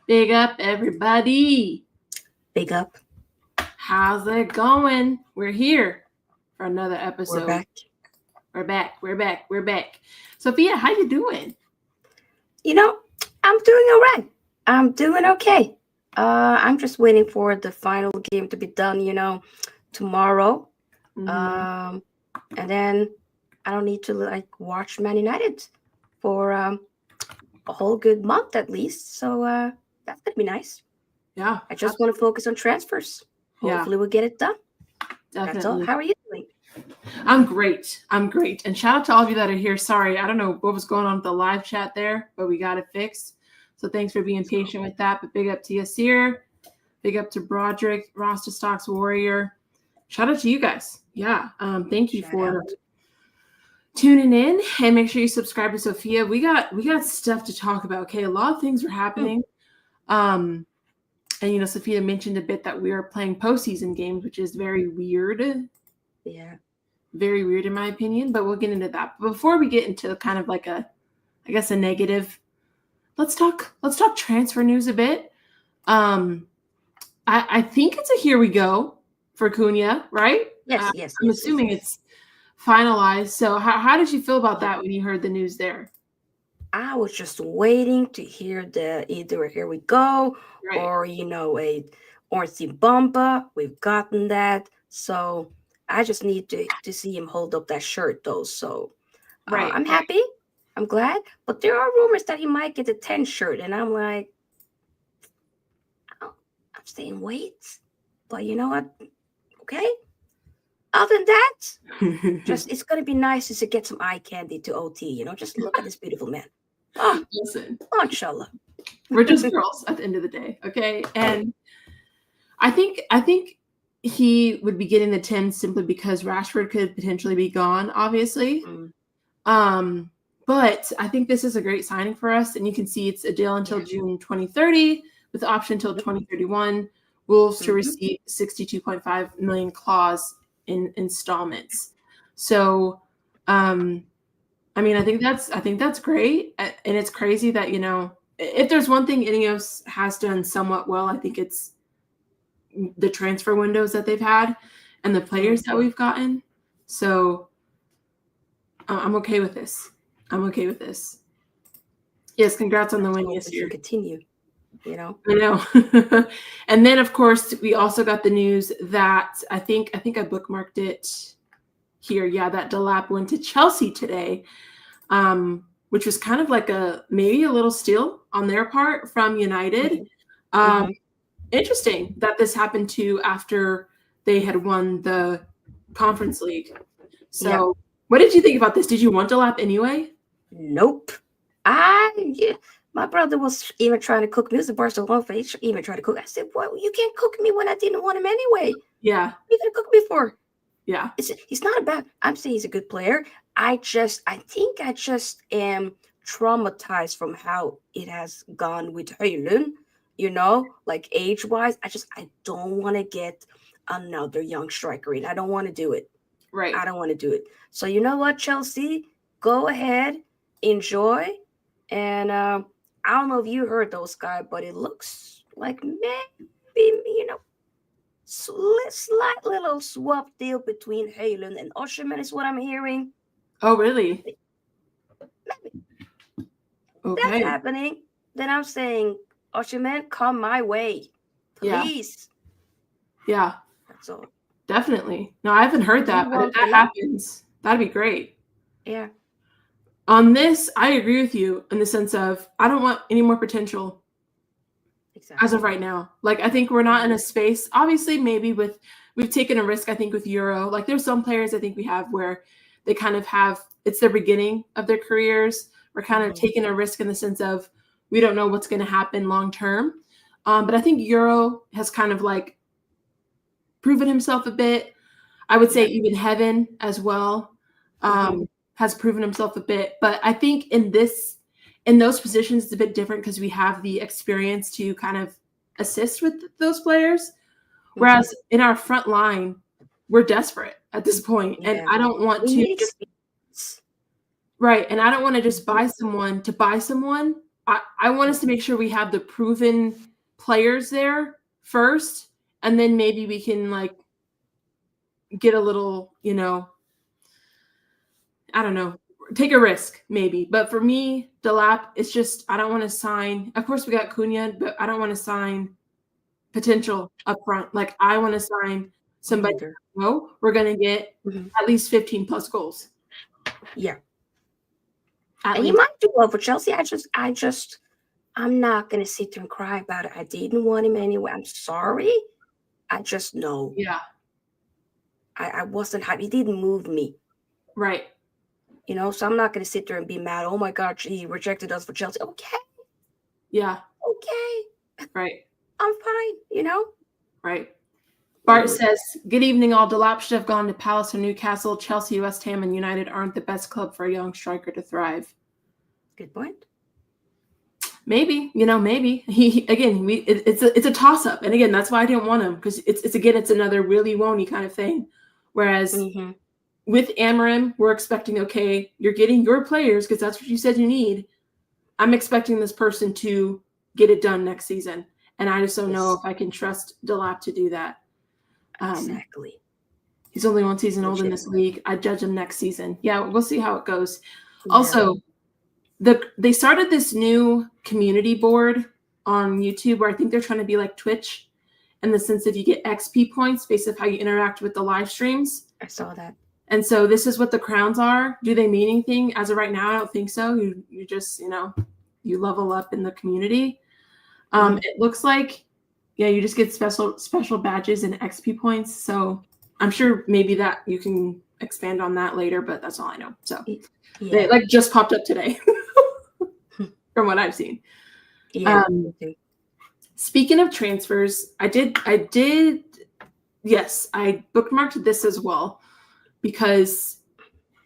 Big up, everybody. Big up. How's it going? We're here for another We're episode. back. We're back. We're back. We're back. Sophia, how you doing? You know, I'm doing all right. I'm doing okay. I'm just waiting for the final game to be done, tomorrow. Mm-hmm. Um, and then I don't need to watch Man United for a whole good month at least. So that's gonna be nice. Yeah. I just want to focus on transfers. Yeah, Hopefully we'll get it done. That's all. definitely. How are you doing? I'm great. I'm great. And shout out to all of you that are here. Sorry, I don't know what was going on with the live chat there, but we got it fixed. So thanks for being So, patient with that. But big up to Yasir. Big up to Broderick, Rasta Stocks Warrior. Shout out to you guys. Yeah. Thank you shout out. for tuning in, and make sure you subscribe to Sophia. We got stuff to talk about. Okay, a lot of things are Hmm, happening. And Sophia mentioned a bit that we are playing postseason games, which is yeah. very weird in my opinion. But we'll get into that. But before we get into kind of like I guess a negative, let's talk transfer news a bit. Um, I think it's a here we go for Cunha, right? Yes, yes, I'm yes, yes, assuming yes. it's finalized. So how did you feel about Yeah. that when you heard the news there? I was just waiting to hear the either here we go Right. or a Orsi Bomba. We've gotten that. So I just need to see him hold up that shirt though. So Right. I'm happy. I'm glad. But there are rumors that he might get a 10 shirt. And I'm like, oh, I'm staying wait. But you know what? Okay. Other than that, just it's gonna be nice just to get some eye candy to OT, just look at this beautiful man. Oh, Listen, mashallah. we're just girls at the end of the day, okay? And I think he would be getting the 10 simply because Rashford could potentially be gone, obviously. Mm, Um, but I think this is a great signing for us, and you can see it's a deal until yeah. June 2030 with the option until Yep. 2031. Wolves to Mm-hmm. receive 62.5 million clause in installments. So, um, I mean, I think that's great, and it's crazy that if there's one thing Ineos has done somewhat well, I think it's the transfer windows that they've had and the players that Mm-hmm. we've gotten. So I'm okay with this. I'm okay with this. Yes, congrats on the Let's win hope this we can year. continue. I know. And then of course we also got the news that I think I bookmarked it here. Yeah, that Delap went to Chelsea today, which was kind of like maybe a little steal on their part from United. Mm-hmm. Um, Mm-hmm. Interesting that this happened to after they had won the Conference League. Yeah. So, what did you think about this? Did you want Delap anyway? Nope. Yeah. My brother was even trying to cook me. This is Barcelona face. Even trying to cook. I said, "Boy, you can't cook me when I didn't want him anyway. Yeah, What are you gonna cook me for?" yeah, He's not a bad. I'm saying he's a good player. I think I just am traumatized from how it has gone with Høylund. Like age wise, I don't want to get another young striker in. I don't want to do it. right. I don't want to do it. So you know what, Chelsea, go ahead, enjoy, and I don't know if you heard those guys, but it looks like maybe slight little swap deal between Haaland and Osimhen is what I'm hearing. Oh, really? Maybe that's Okay. happening. Then I'm saying, Osimhen, come my way, Yeah, please. yeah, That's all. definitely. No, I haven't heard Do you that, but if want that the luck? happens, that'd be great. Yeah, On this, I agree with you in the sense of I don't want any more potential as of exactly. right now. Like I think we're not in Mm-hmm. a space. Obviously, maybe we've taken a risk. I think with Euro, like there's some players I think we have where they kind of have it's their beginning of their careers. We're kind of Mm-hmm. taking a risk in the sense of we don't know what's going to happen long term. But I think Euro has kind of like proven himself a bit. I would say Yeah. even Heaven as well Mm-hmm. has proven himself a bit. But I think in those positions, it's a bit different because we have the experience to kind of assist with those players. Mm-hmm. Whereas in our front line, we're desperate at this point, and Yeah. I don't want We to need just experience. right, and I don't want to just Mhm. buy someone to buy someone I want us to make sure we have the proven players there first, and then maybe we can like get a little, I don't know, take a risk maybe. But for me, Delap, it's just I don't want to sign. Of course, we got Cunha, but I don't want to sign potential up front. Like I want to sign somebody. No, we're gonna get at least 15 plus goals. Yeah, and he might do well for Chelsea. I'm not gonna sit there and cry about it. I didn't want him anyway. I'm sorry. I just know. Yeah. I wasn't happy. He didn't move me. Right. So I'm not gonna sit there and be mad. Oh my God, he rejected us for Chelsea. Okay. Yeah. Okay. Right. I'm fine. Right. Bart says, good evening, all. Delap should have gone to Palace or Newcastle. Chelsea, West Ham, and United aren't the best club for a young striker to thrive. Good point. Maybe, maybe. It's a toss-up. And again, that's why I didn't want him, because it's another really won't-y kind of thing. Whereas with Amorim, we're expecting, okay, you're getting your players because that's what you said you need. I'm expecting this person to get it done next season. And I just don't know if I can trust Delap to do that. Exactly. He's only 1 season old in this league. I judge him next season. Yeah, we'll see how it goes. Yeah. Also, they started this new community board on YouTube where I think they're trying to be like Twitch in the sense that you get XP points based on how you interact with the live streams. I saw that. And so this is what the crowns are. Do they mean anything? As of right now, I don't think so. You just, you level up in the community. It looks like, you just get special badges and XP points. So I'm sure maybe that you can expand on that later, but that's all I know. So they just popped up today from what I've seen. Yeah. Speaking of transfers, I bookmarked this as well because,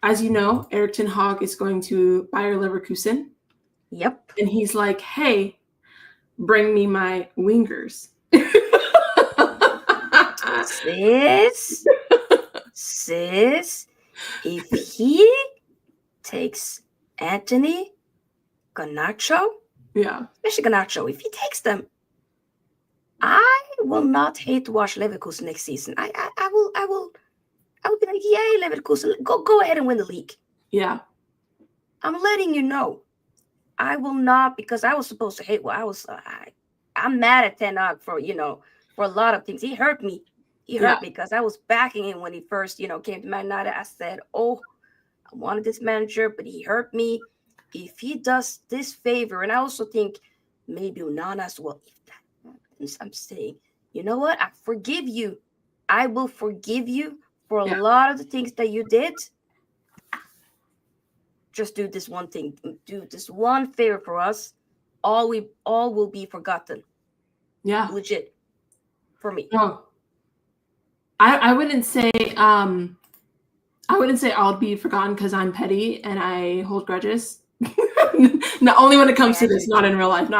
as you know, Erik ten Hag is going to Bayer Leverkusen. Yep. And he's like, hey, bring me my wingers. Sis, if he takes Anthony, Garnacho, especially Garnacho, if he takes them, I will not hate to watch Leverkusen next season. I will be like, yay, Leverkusen, go ahead and win the league. Yeah. I'm letting you know. I will not, because I was supposed to hate. Well, I'm mad at Ten Hag for a lot of things. He hurt me. He hurt me because I was backing him when he first came to Man United. I said, oh, I wanted this manager, but he hurt me. If he does this favor, and I also think maybe Onana as well. If that happens, I'm saying, you know what? I forgive you. I will forgive you for a lot of the things that you did. Just do this one thing. Do this one favor for us. All will be forgotten. Yeah. Legit. For me. No. I wouldn't say I'll be forgotten because I'm petty and I hold grudges. Not only when it comes to this, not in real life.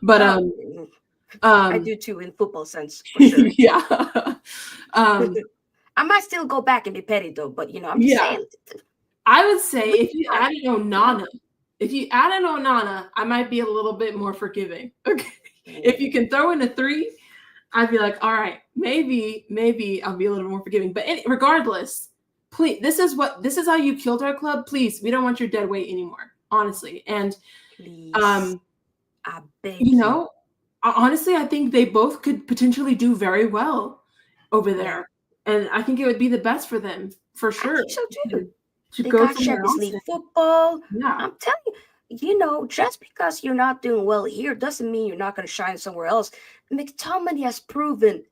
But I do too in football sense, for sure. Yeah. I might still go back and be petty though, but I'm just saying. I would say if you added Onana, I might be a little bit more forgiving. Okay. If you can throw in a 3, I'd be like, all right, maybe I'll be a little more forgiving. But regardless, please, this is how you killed our club. Please, we don't want your dead weight anymore, honestly. And please, I beg you. Honestly, I think they both could potentially do very well over there. Yeah. And I think it would be the best for them, for sure. I think so too. They go got Champions League football. Yeah. I'm telling you, just because you're not doing well here doesn't mean you're not going to shine somewhere else. McTominay has proven,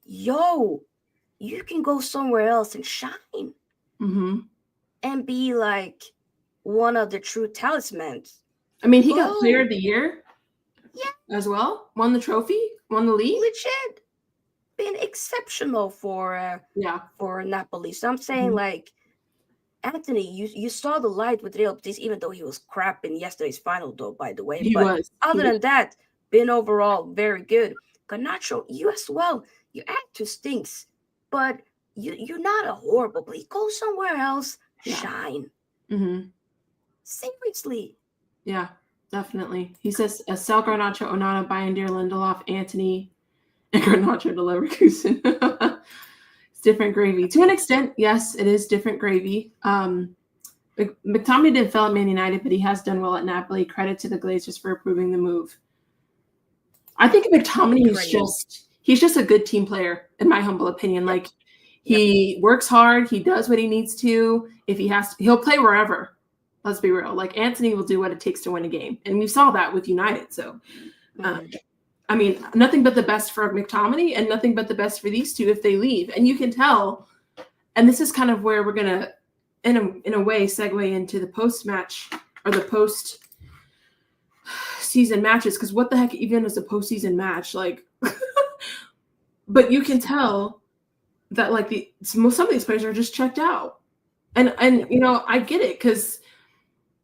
you can go somewhere else and shine. And be like one of the true talismans. I mean, he got Player of the Year as well. Won the trophy, won the league. Legit. Been exceptional for Napoli. So I'm saying, like, Anthony, you saw the light with Real Betis, even though he was crap in yesterday's final, though, by the way. Other than that, been overall very good. Garnacho, you as well. Your attitude stinks, but you're not a horrible player. Go somewhere else, shine. Seriously. Yeah. Definitely. He says, sell Garnacho, Onana, Bayindir, Lindelof, Anthony, and Garnacho to Leverkusen. It's different gravy. To an extent, yes, it is different gravy. McTominay did fail at Man United, but he has done well at Napoli. Credit to the Glazers for approving the move. I think McTominay is he's just a good team player, in my humble opinion. Yep. Like, he works hard. He does what he needs to. If he has to, he'll play wherever. Let's be real. Like, Anthony will do what it takes to win a game. And we saw that with United. So, I mean, nothing but the best for McTominay and nothing but the best for these two if they leave. And you can tell, and this is kind of where we're going to, in a way, segue into the post-match or the post-season matches. Because what the heck even is a postseason match? Like, but you can tell that, like, some of these players are just checked out. And you know, I get it, because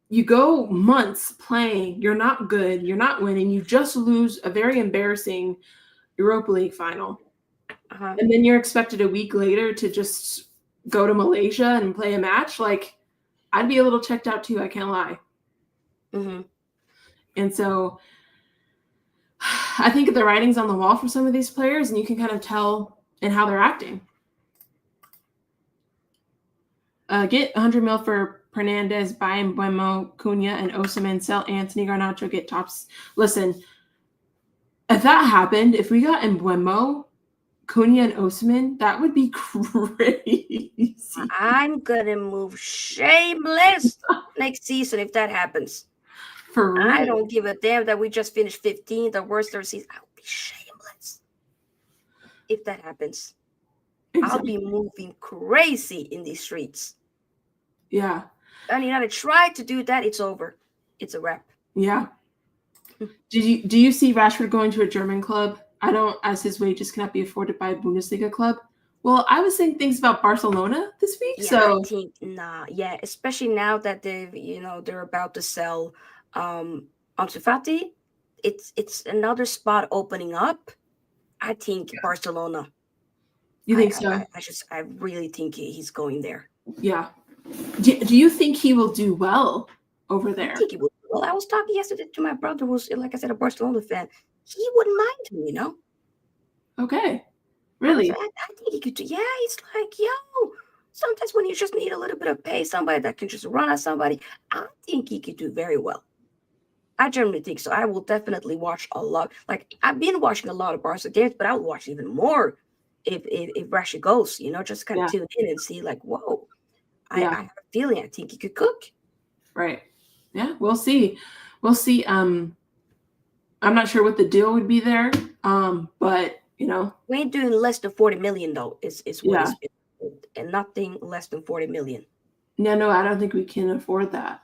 you go months playing, you're not good, you're not winning, you just lose a very embarrassing Europa League final. And then you're expected a week later to just go to Malaysia and play a match. Like, I'd be a little checked out too, I can't lie. And so I think the writing's on the wall for some of these players, and you can kind of tell in how they're acting. Get 100 mil for Fernandez, buy Mbeumo, Cunha, and Osimhen, sell Anthony, Garnacho, get tops. Listen, if that happened, if we got Mbeumo, Cunha, and Osimhen, that would be crazy. I'm going to move shameless next season if that happens. For real. I don't give a damn that we just finished 15th, the worst of the season. I'll be shameless if that happens. Exactly. I'll be moving crazy in these streets. Yeah. And I tried to do that. It's over. It's a wrap. Yeah. Do you see Rashford going to a German club? I don't, as his wages cannot be afforded by a Bundesliga club. Well, I was saying things about Barcelona this week. Yeah, so I think yeah, especially now that they're about to sell Ansu Fati. It's another spot opening up. I think Barcelona. You think so? I really think he's going there. Yeah. Do you think he will do well over there? I think he will. Well, I was talking yesterday to my brother, who's, like I said, a Barcelona fan. He wouldn't mind him, Okay. Really? I think he could do. Yeah, he's like, sometimes when you just need a little bit of pace, somebody that can just run at somebody, I think he could do very well. I generally think so. I will definitely watch a lot. Like, I've been watching a lot of Barca games, but I would watch even more if Rashid goes, just kind of tune in and see, like, whoa, I have a feeling I think he could cook. Right. Yeah, we'll see. We'll see. I'm not sure what the deal would be there, but, We ain't doing less than 40 million, though, is what it's been, and nothing less than 40 million. No, I don't think we can afford that.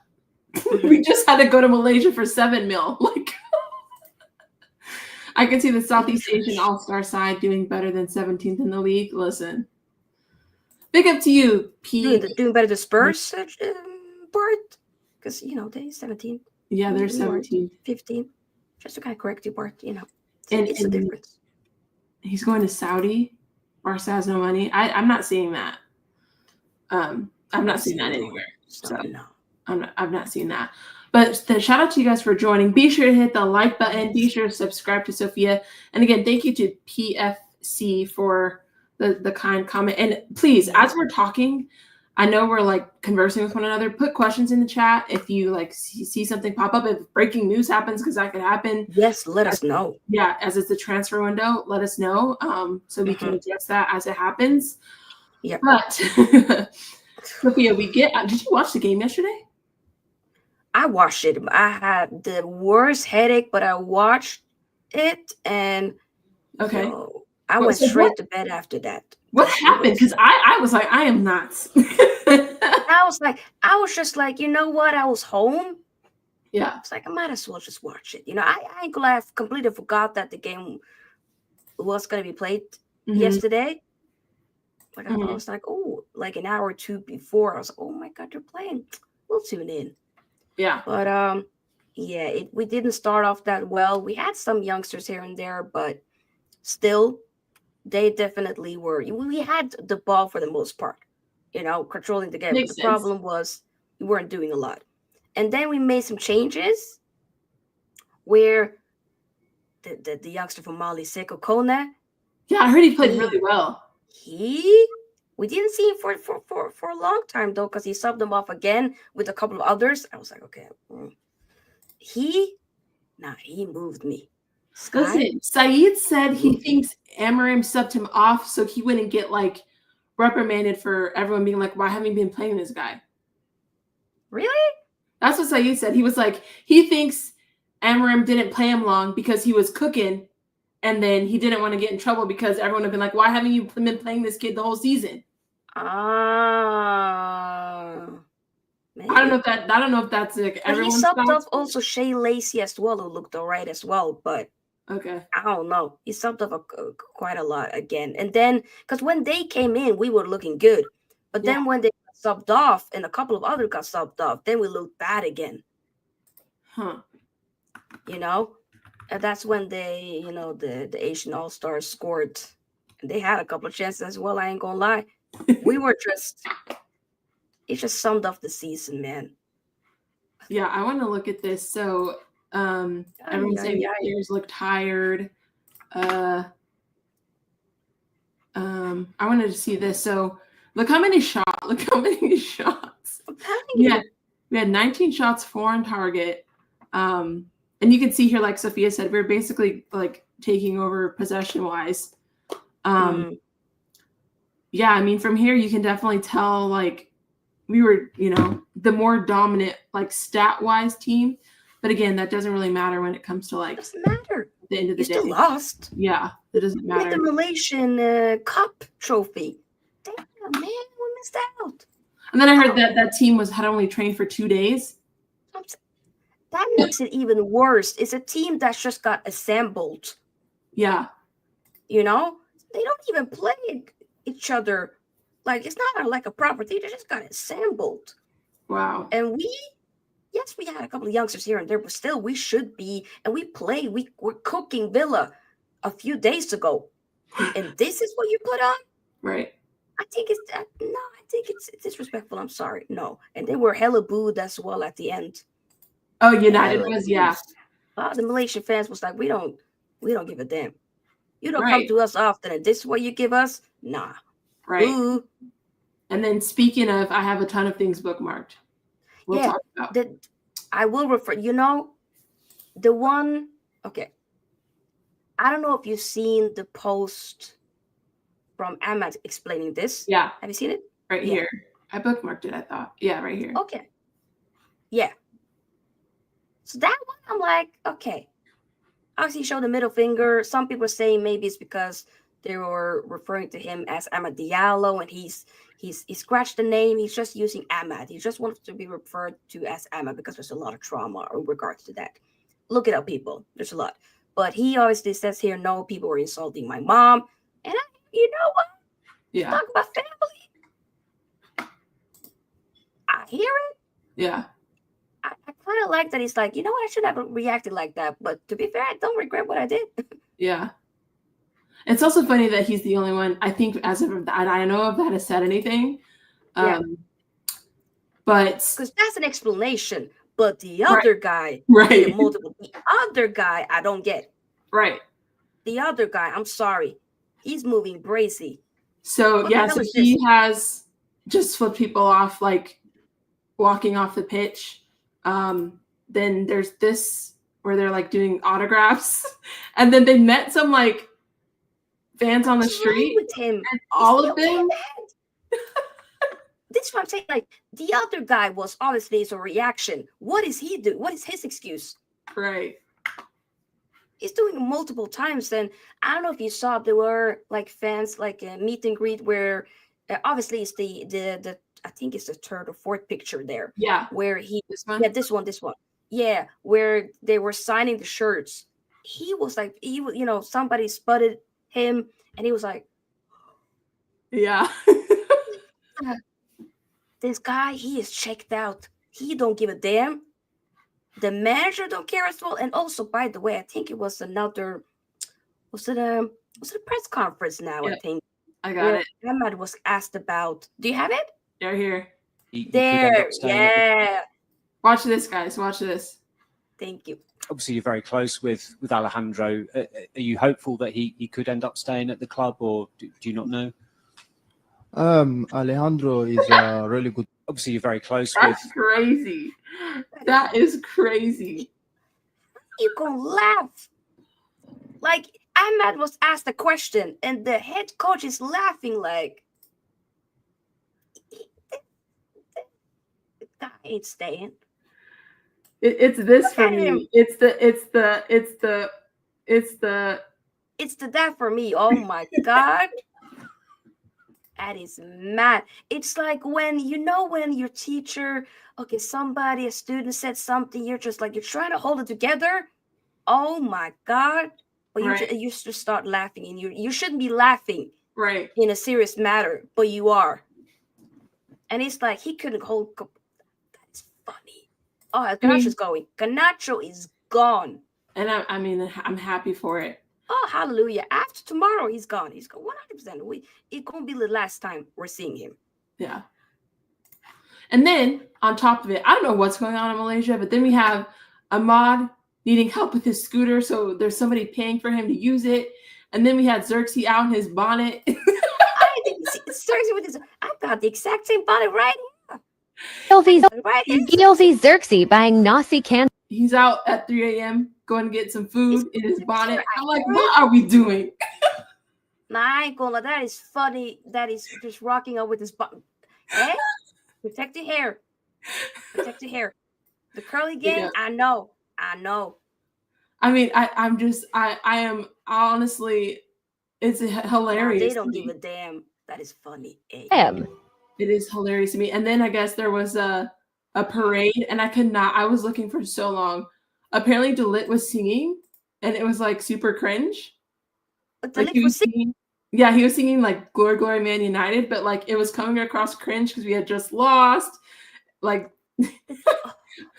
We just had to go to Malaysia for 7 mil. Like, I can see the Southeast Asian All-Star side doing better than 17th in the league. Listen, big up to you, P. Doing better than Spurs part, because they're 17. Yeah, they're 17, 15. Just to kind of correct you, Bart. It's a difference. He's going to Saudi. Barca has no money. I'm not seeing that. I'm not seeing that anywhere. So no. I've not seen that. But shout out to you guys for joining. Be sure to hit the like button. Be sure to subscribe to Sophia. And again, thank you to PFC for the kind comment. And please, as we're talking, I know we're like conversing with one another. Put questions in the chat if you like see something pop up. If breaking news happens, because that could happen. Yes, let us know. Yeah, as it's the transfer window, let us know so we can address that as it happens. Yeah. But Sophia, did you watch the game yesterday? I watched it. I had the worst headache, but I watched it, and I went straight to bed after that. What happened? Because I was like, I am nuts. I was just like, you know what? I was home. Yeah. I was like, I might as well just watch it. I ain't gonna have completely forgot that the game was gonna be played yesterday. Like I was like, oh, like an hour or two before, I was like, oh my God, they're playing. We'll tune in. Yeah. But we didn't start off that well. We had some youngsters here and there, but still, they definitely were. We had the ball for the most part, controlling the game. Makes The problem was we weren't doing a lot. And then we made some changes, where the youngster from Mali, Sekou Kone, Yeah, I heard he played really well. We didn't see him for a long time though, because he subbed him off again with a couple of others. I was like, okay, he moved me. Sky? Listen, Saeed said he thinks Amarim subbed him off so he wouldn't get like reprimanded for everyone being like, why haven't you been playing this guy? Really? That's what Saeed said. He was like, he thinks Amarim didn't play him long because he was cooking, and then he didn't want to get in trouble because everyone had been like, why haven't you been playing this kid the whole season? I don't know if that's like everyone's thoughts. He subbed off also Shea Lacey as well, who looked all right as well, but okay. I don't know. He subbed off quite a lot again. And then, because when they came in, we were looking good. But then when they got subbed off and a couple of others got subbed off, then we looked bad again. Huh. And that's when they, the Asian All-Stars scored. And they had a couple of chances as well, I ain't gonna lie. We were it just summed up the season, man. Yeah, I want to look at this. So everyone's saying the players look tired. I wanted to see this. So look how many shots. We had 19 shots, 4 on target. And you can see here, like Sophia said, we're basically like taking over possession wise. Yeah, I mean, from here you can definitely tell like we were, the more dominant, like stat-wise team. But again, that doesn't really matter when it comes to like. Doesn't matter. The end of the day. You still lost. Yeah, it doesn't matter. The Malaysian Cup trophy. Damn, man, we missed out. And then I heard that team had only trained for 2 days. That makes it even worse. It's a team that's just got assembled. Yeah. They don't even play each other. Like, it's not like a proper team. They just got assembled. Wow. And we had a couple of youngsters here and there, but still we should be. And we played. We're cooking Villa a few days ago. And this is what you put on? Right. I think it's disrespectful. I'm sorry. No. And they were hella booed as well at the end. Oh, United was, yeah. The Malaysian fans was like, we don't give a damn. You don't come to us often, and this is what you give us? Nah. Right. Ooh. And then speaking of, I have a ton of things bookmarked. We'll talk about. I will refer, the one, okay. I don't know if you've seen the post from Ahmad explaining this. Yeah. Have you seen it? Right here. I bookmarked it, I thought. Yeah, right here. Okay. Yeah. So that one, I'm like, okay. Obviously, he showed the middle finger. Some people are saying maybe it's because they were referring to him as Amad Diallo, and he scratched the name. He's just using Ahmad. He just wants to be referred to as Ahmad because there's a lot of trauma in regards to that. Look it up, people. There's a lot. But he obviously says here, no, people were insulting my mom. And you know what? Yeah. Talk about family. I hear it. Yeah. I kind of like that he's like, you know what? I should have reacted like that. But to be fair, I don't regret what I did. Yeah. It's also funny that he's the only one, I think, as of that I know of that has said anything. But because that's an explanation. But the other guy, multiple. The other guy, I don't get. Right. The other guy, I'm sorry, he's moving brazy. So so he has just flipped people off, like walking off the pitch. Then there's this where they're like doing autographs, and then they met some like fans on the street with him. And all of them. This is what I'm saying. Like the other guy was obviously a reaction. What does he do? What is his excuse? Right. He's doing it multiple times. And I don't know if you saw, there were like fans like a meet and greet where obviously it's the I think it's the third or fourth picture there. Yeah. Where this one. Yeah, where they were signing the shirts. He was like, somebody spotted him and he was like, yeah. This guy, he is checked out. He don't give a damn. The manager don't care as well. And also, by the way, I think it was another, was it a press conference now? Yeah, I think. I got it. Ahmad was asked about, do you have it? They're here. There, yeah. Watch this, guys. Watch this. Thank you. Obviously, you're very close with Alejandro. Are you hopeful that he could end up staying at the club, or do you not know? Alejandro is a really good. Obviously, you're very close That's with. crazy. That is crazy. You can laugh. Like, Ahmad was asked a question, and the head coach is laughing like, I ain't staying. It's this for Look at him. me. It's the that for me. Oh my God. That is mad. It's like when your teacher, okay, a student said something, you're just like, you're trying to hold it together. Oh my God. But right. you just start laughing, and you shouldn't be laughing Right. in a serious matter, but you are. And it's like he couldn't hold. That's funny. Oh, Ganacho's going. Ganacho is gone. And I'm happy for it. Oh, hallelujah. After tomorrow, he's gone. He's gone 100%. It's going to be the last time we're seeing him. Yeah. And then on top of it, I don't know what's going on in Malaysia, but then we have Ahmad needing help with his scooter. So there's somebody paying for him to use it. And then we had Xerxes out in his bonnet. I didn't see Xerxes with his. I got the exact same bonnet right here. Guilty Xerxes buying nasi can. He's out at 3 a.m. going to get some food in his bonnet. I'm like, what are we doing? Nah, I ain't gonna lie. That is funny. That is just rocking out with his bonnet. Hey, protect your hair. Protect your hair. The curly gang, yeah. I know. I mean, I am honestly, it's hilarious. Nah, they don't give a damn. That is funny. Hey. It is hilarious to me. And then I guess there was a parade, and I was looking for so long. Apparently Delit was singing, and it was like super cringe. Like he was singing? Yeah, he was singing like Glory, Glory, Man United, but like it was coming across cringe because we had just lost. Like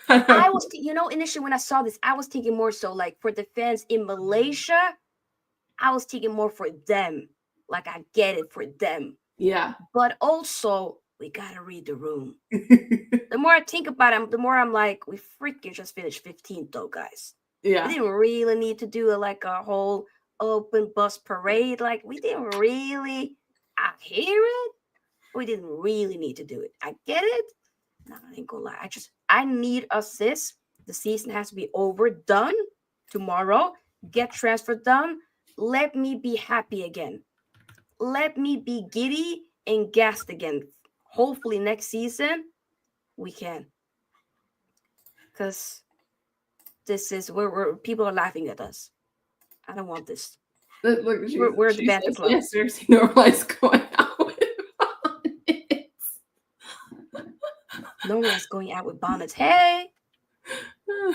I was, initially when I saw this, I was thinking more so like for the fans in Malaysia, I was thinking more for them. Like I get it for them. Yeah. But also, we gotta read the room. The more I think about it, the more I'm like, we freaking just finished 15th though, guys. Yeah. We didn't really need to do a whole open bus parade. Like we didn't really. I hear it. We didn't really need to do it. I get it. No, I ain't gonna lie. I need assists. The season has to be done tomorrow. Get transfer done. Let me be happy again. Let me be giddy and gassed again. Hopefully next season we can. Because this is where people are laughing at us. I don't want this. Look, we're the Banter Club. Yes, Cersei normalized going out with bonnets. Normalized going out with bonnets. Hey.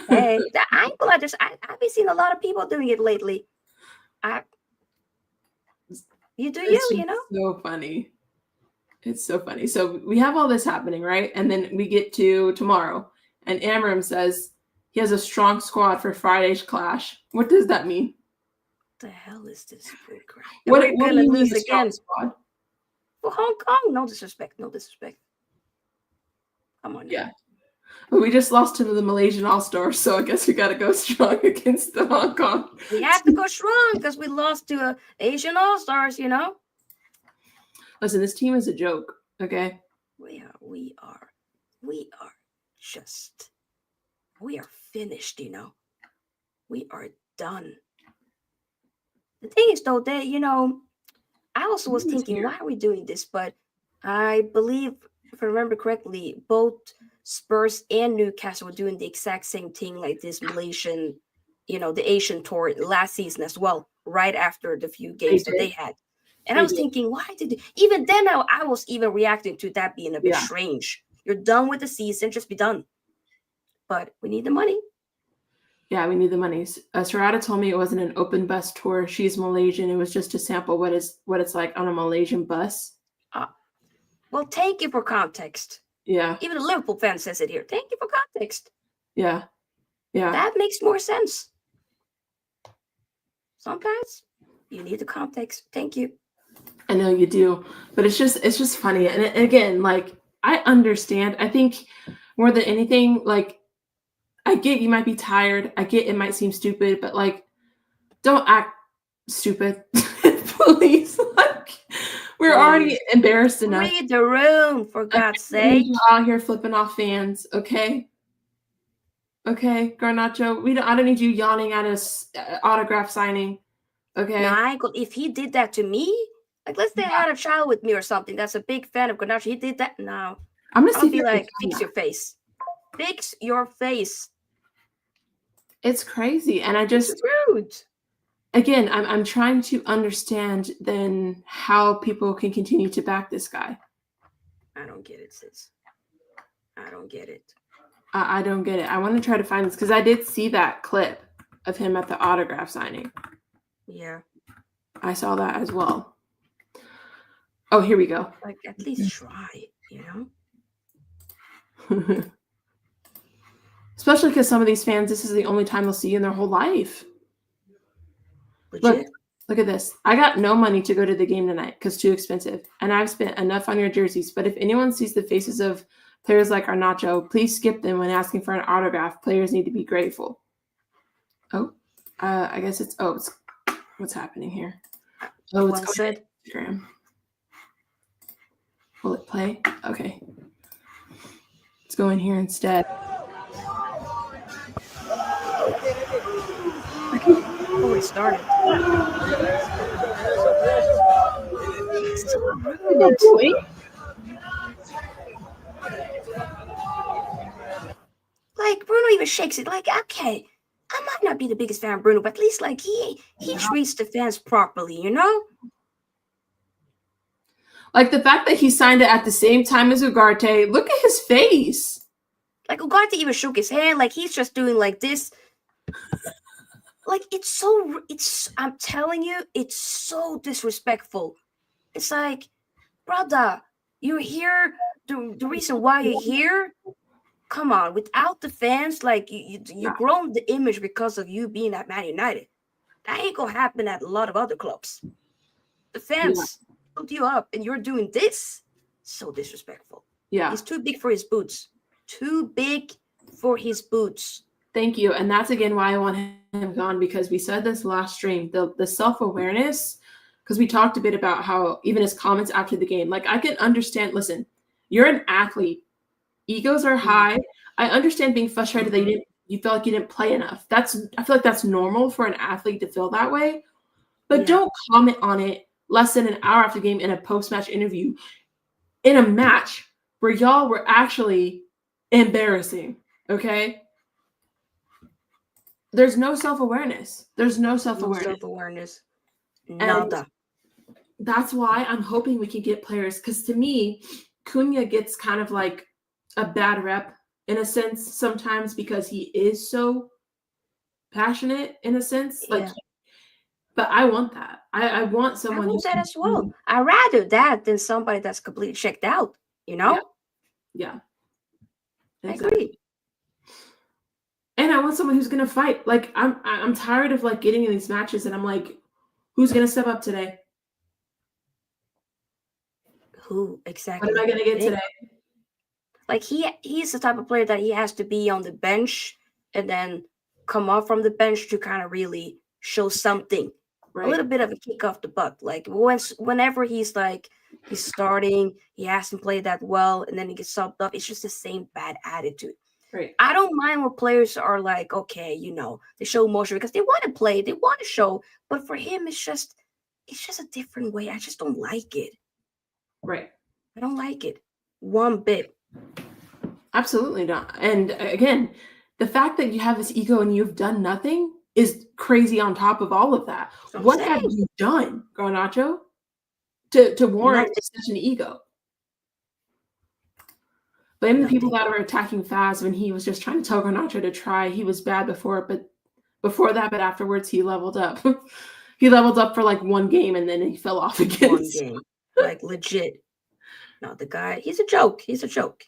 I ain't gonna lie. I've been seeing a lot of people doing it lately. You do you know? So funny. It's so funny. So we have all this happening, right? And then we get to tomorrow, and Amram says he has a strong squad for Friday's clash. What does that mean? What the hell is this? What do you mean again? Squad? For Hong Kong? No disrespect. Come on. Yeah. But we just lost to the Malaysian All-Stars, so I guess we got to go strong against the Hong Kong. We have to go strong because we lost to Asian All-Stars, Listen, this team is a joke, okay? We are finished, We are done. The thing is, though, that, I also was thinking, why are we doing this? But I believe, if I remember correctly, both Spurs and Newcastle were doing the exact same thing like this Malaysian, the Asian tour last season as well, right after the few games that they had. And I was thinking, why even then I was even reacting to that being a bit strange. You're done with the season, just be done. But we need the money. Yeah, we need the money. Sarada told me it wasn't an open bus tour. She's Malaysian. It was just to sample what it's like on a Malaysian bus. Well, thank you for context. Yeah. Even the Liverpool fan says it here. Thank you for context. Yeah. Yeah. That makes more sense. Sometimes you need the context. Thank you. I know you do, but it's just funny. And again, like I understand. I think more than anything, like I get you might be tired. I get it might seem stupid, but like, don't act stupid, please. Like, we're already embarrassed enough. Read the room, for God's sake. You're out here flipping off fans, okay? Okay, Garnacho. I don't need you yawning at us autograph signing. Okay. No, if he did that to me, like let's say I had a child with me or something that's a big fan of Garnacho, he did that. No, I'm gonna I'll be like, fix your face. Fix your face. It's crazy, and I just It's rude. Again, I'm trying to understand then how people can continue to back this guy. I don't get it, sis. I don't get it. I don't get it. I want to try to find this because I did see that clip of him at the autograph signing. Yeah. I saw that as well. Oh, here we go. Like, at least try, you know? Especially because some of these fans, this is the only time they'll see you in their whole life. Legit. Look at this. I got no money to go to the game tonight because too expensive. And I've spent enough on your jerseys. But if anyone sees the faces of players like Garnacho, please skip them when asking for an autograph. Players need to be grateful. Oh, I guess it's what's happening here? Oh, it's going to Instagram. Will it play? Okay. Let's go in here instead. Oh, it started. It's so rude. Like, Bruno even shakes it. Like, okay, I might not be the biggest fan of Bruno, but at least like he treats the fans properly, you know? Like the fact that he signed it at the same time as Ugarte. Look at his face. Like Ugarte even shook his hand. Like he's just doing like this. Like I'm telling you, it's so disrespectful. It's like, brother, you're here. The reason why you're here, come on, without the fans, like you grown the image because of you being at Man United. That ain't gonna happen at a lot of other clubs. The fans built you up, and you're doing this. So disrespectful. Yeah, he's too big for his boots. Too big for his boots. Thank you, and that's again why I want him gone, because we said this last stream. The self-awareness, because we talked a bit about how even his comments after the game. Like I can understand. Listen, you're an athlete. Egos are high. I understand being frustrated that you feel like you didn't play enough. I feel like that's normal for an athlete to feel that way. But don't comment on it less than an hour after the game in a post-match interview in a match where y'all were actually embarrassing. Okay? There's no self-awareness. Nada. That's why I'm hoping we can get players, because to me, Cunha gets kind of like a bad rep in a sense sometimes because he is so passionate in a sense. Like, but I want that. I want someone. I want that as well. I'd rather that than somebody that's completely checked out. You know? Yeah. I agree. And I want someone who's gonna fight. Like I'm tired of like getting in these matches and I'm like, who's gonna step up today? Who exactly? What am I gonna get today? Like he's the type of player that he has to be on the bench and then come off from the bench to kind of really show something. Right. A little bit of a kick off the butt. Like whenever he's starting, he hasn't played that well, and then he gets subbed up. It's just the same bad attitude. Right. I don't mind when players are like, okay, you know, they show emotion because they want to play, they want to show. But for him, it's just a different way. I just don't like it. Right. I don't like it one bit. Absolutely not. And again, the fact that you have this ego and you've done nothing is crazy on top of all of that. What have you done, Garnacho, to warrant such an ego? Blame the people that were attacking Faz when he was just trying to tell Garnacho to try. He was bad before afterwards he leveled up. He leveled up for like one game and then he fell off again. One game. Like legit. No, the guy, he's a joke. He's a joke.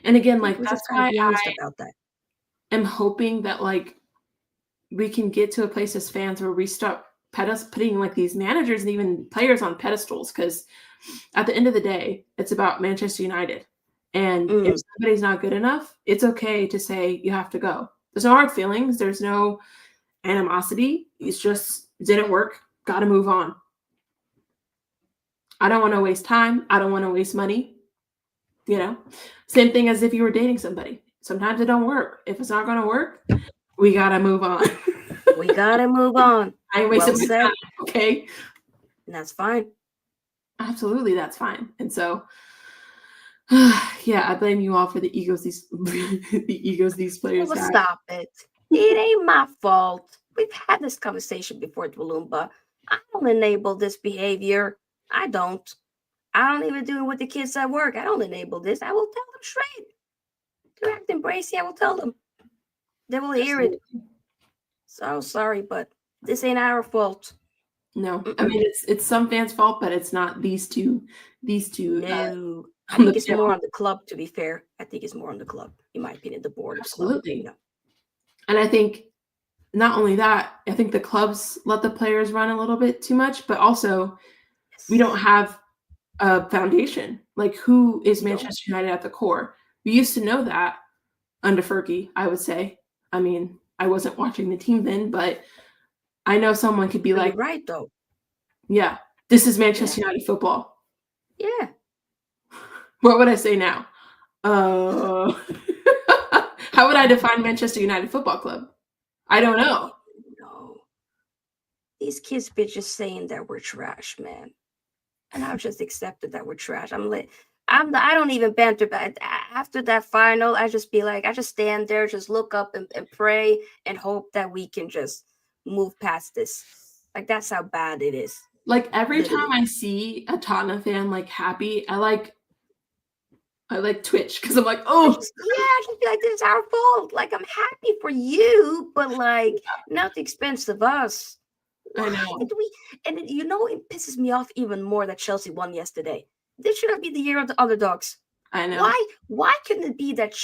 And again, like that's why I am hoping that like we can get to a place as fans where we start putting like these managers and even players on pedestals, because at the end of the day, it's about Manchester United. And if somebody's not good enough, it's okay to say you have to go. There's no hard feelings. There's no animosity. It's just didn't work. Got to move on. I don't want to waste time. I don't want to waste money. Same thing as if you were dating somebody. Sometimes it don't work. If it's not going to work, we got to move on. We got to move on. I ain't wasting my time. Okay. And that's fine. Absolutely. That's fine. And so, I blame you all for the egos these players got. Stop it. It ain't my fault. We've had this conversation before, Tulumba. I don't enable this behavior. I don't even do it with the kids at work. I don't enable this. I will tell them straight. They're acting bracy. I will tell them. They will hear it. So sorry, but this ain't our fault. No, I mean it's some fans' fault, but it's not these two. No, I think it's more on the club. To be fair, I think it's more on the club, in my opinion. The board, absolutely. Club, And I think not only that, I think the clubs let the players run a little bit too much, but also we don't have a foundation. Like, who is Manchester United at the core? We used to know that under Fergie, I would say. I mean, I wasn't watching the team then, but I know someone could be like, you're right, though. Yeah, this is Manchester United football. Yeah. What would I say now? How would I define Manchester United Football Club? I don't know. No. These kids be just saying that we're trash, man. And I've just accepted that we're trash. I don't even banter back. After that final, I just stand there, just look up and pray and hope that we can just move past this. Like, that's how bad it is. Like, every time I see a Tottenham fan like happy, I like Twitch, because I'm like, oh, I just feel like this is our fault. Like, I'm happy for you, but like, not at the expense of us. I know. And it pisses me off even more that Chelsea won yesterday. This should have been the year of the underdogs. I know. Why couldn't it be that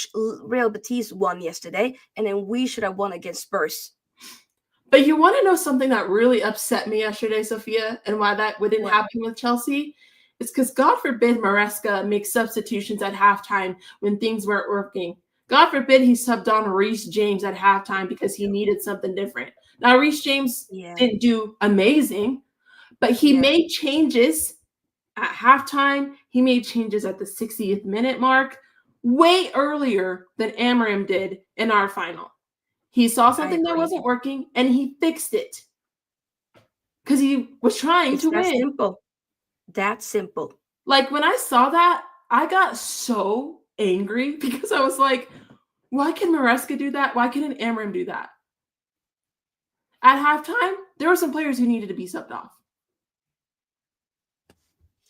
Real Betis won yesterday and then we should have won against Spurs? But you want to know something that really upset me yesterday, Sophia, and why that didn't happen with Chelsea? It's because, God forbid, Maresca makes substitutions at halftime when things weren't working. God forbid he subbed on Reece James at halftime because he needed something different. Now, Reece James didn't do amazing, but he made changes at halftime. He made changes at the 60th minute mark way earlier than Amorim did in our final. He saw something that wasn't working, and he fixed it because he was trying to win. That's simple. Like, when I saw that, I got so angry because I was like, why can Maresca do that? Why couldn't Amorim do that? At halftime, there were some players who needed to be subbed off.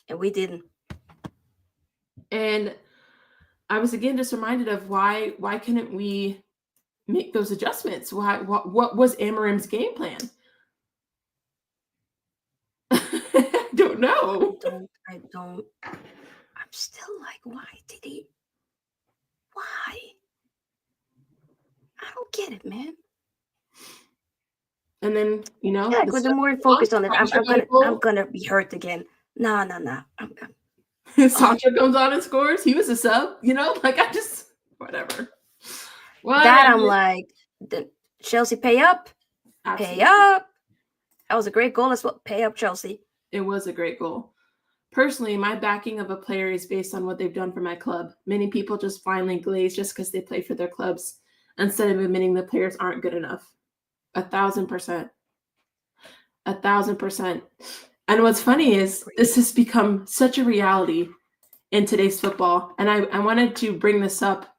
And we didn't. And I was again just reminded of why couldn't we make those adjustments? What was Amorim's game plan? I don't know. I don't. I'm still like, why did he? Why? I don't get it, man. And then, like, with the more I focus on it, I'm gonna be hurt again. No. Sancho comes on and scores. He was a sub, like, whatever. I'm like, the Chelsea pay up. Absolutely. Pay up. That was a great goal as well. Pay up, Chelsea. It was a great goal. Personally, my backing of a player is based on what they've done for my club. Many people just blindly glaze just because they play for their clubs instead of admitting the players aren't good enough. 1,000%. 1,000%. And what's funny is this has become such a reality in today's football. And I wanted to bring this up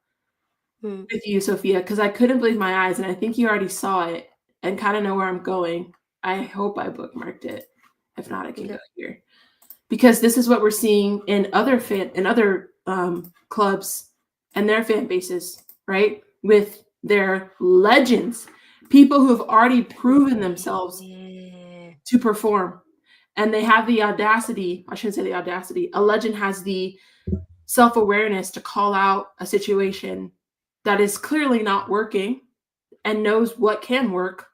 with you, Sophia, because I couldn't believe my eyes. And I think you already saw it and kind of know where I'm going. I hope I bookmarked it. If not, I can go here. Because this is what we're seeing in other clubs and their fan bases, right? With their legends, people who have already proven themselves to perform. And they have the audacity, I shouldn't say the audacity, a legend has the self-awareness to call out a situation that is clearly not working and knows what can work.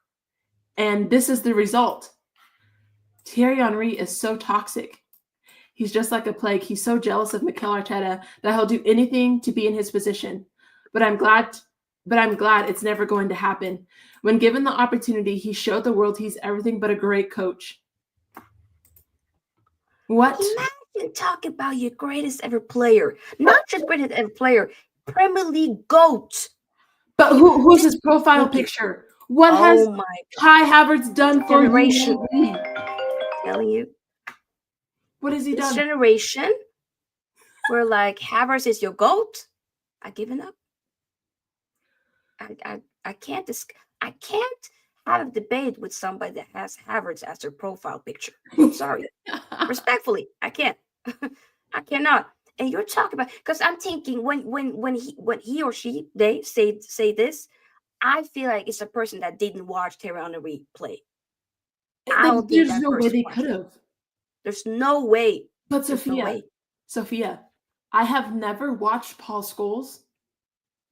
And this is the result. Thierry Henry is so toxic. He's just like a plague. He's so jealous of Mikel Arteta that he'll do anything to be in his position. But I'm glad it's never going to happen. When given the opportunity, he showed the world he's everything but a great coach. What? Imagine talking about your greatest ever player. Not just greatest ever player, Premier League GOAT. But who's his profile picture? What has my Kai Havertz done for generation? you? Telling you. What has he This done? generation, where like Havertz is your GOAT, I've given up. I can't have a debate with somebody that has Havertz as their profile picture. I'm sorry. Respectfully, I can't. I cannot. And you're talking about, because I'm thinking when he or she they say this, I feel like it's a person that didn't watch Thierry Henry play. I don't think There's that no way person they watched could it. have. There's no way. But There's no way. Sophia, I have never watched Paul Scholes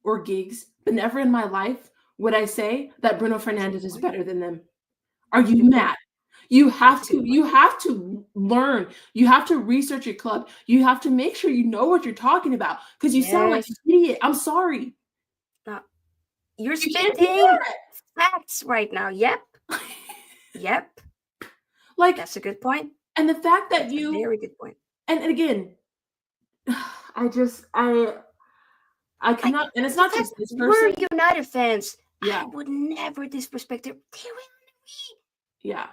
or Giggs, but never in my life would I say that Bruno Fernandes is better than them. Are you mad? You have to learn. You have to research your club. You have to make sure you know what you're talking about, because you sound like an idiot. I'm sorry. You're You can't do spitting that. facts right now. Yep. Yep. Like, That's a good point. and the fact that That's a very good point. and again, I cannot, and it's not just this person. We're United fans. Yeah. I would never disrespect Thierry Henry. Yeah.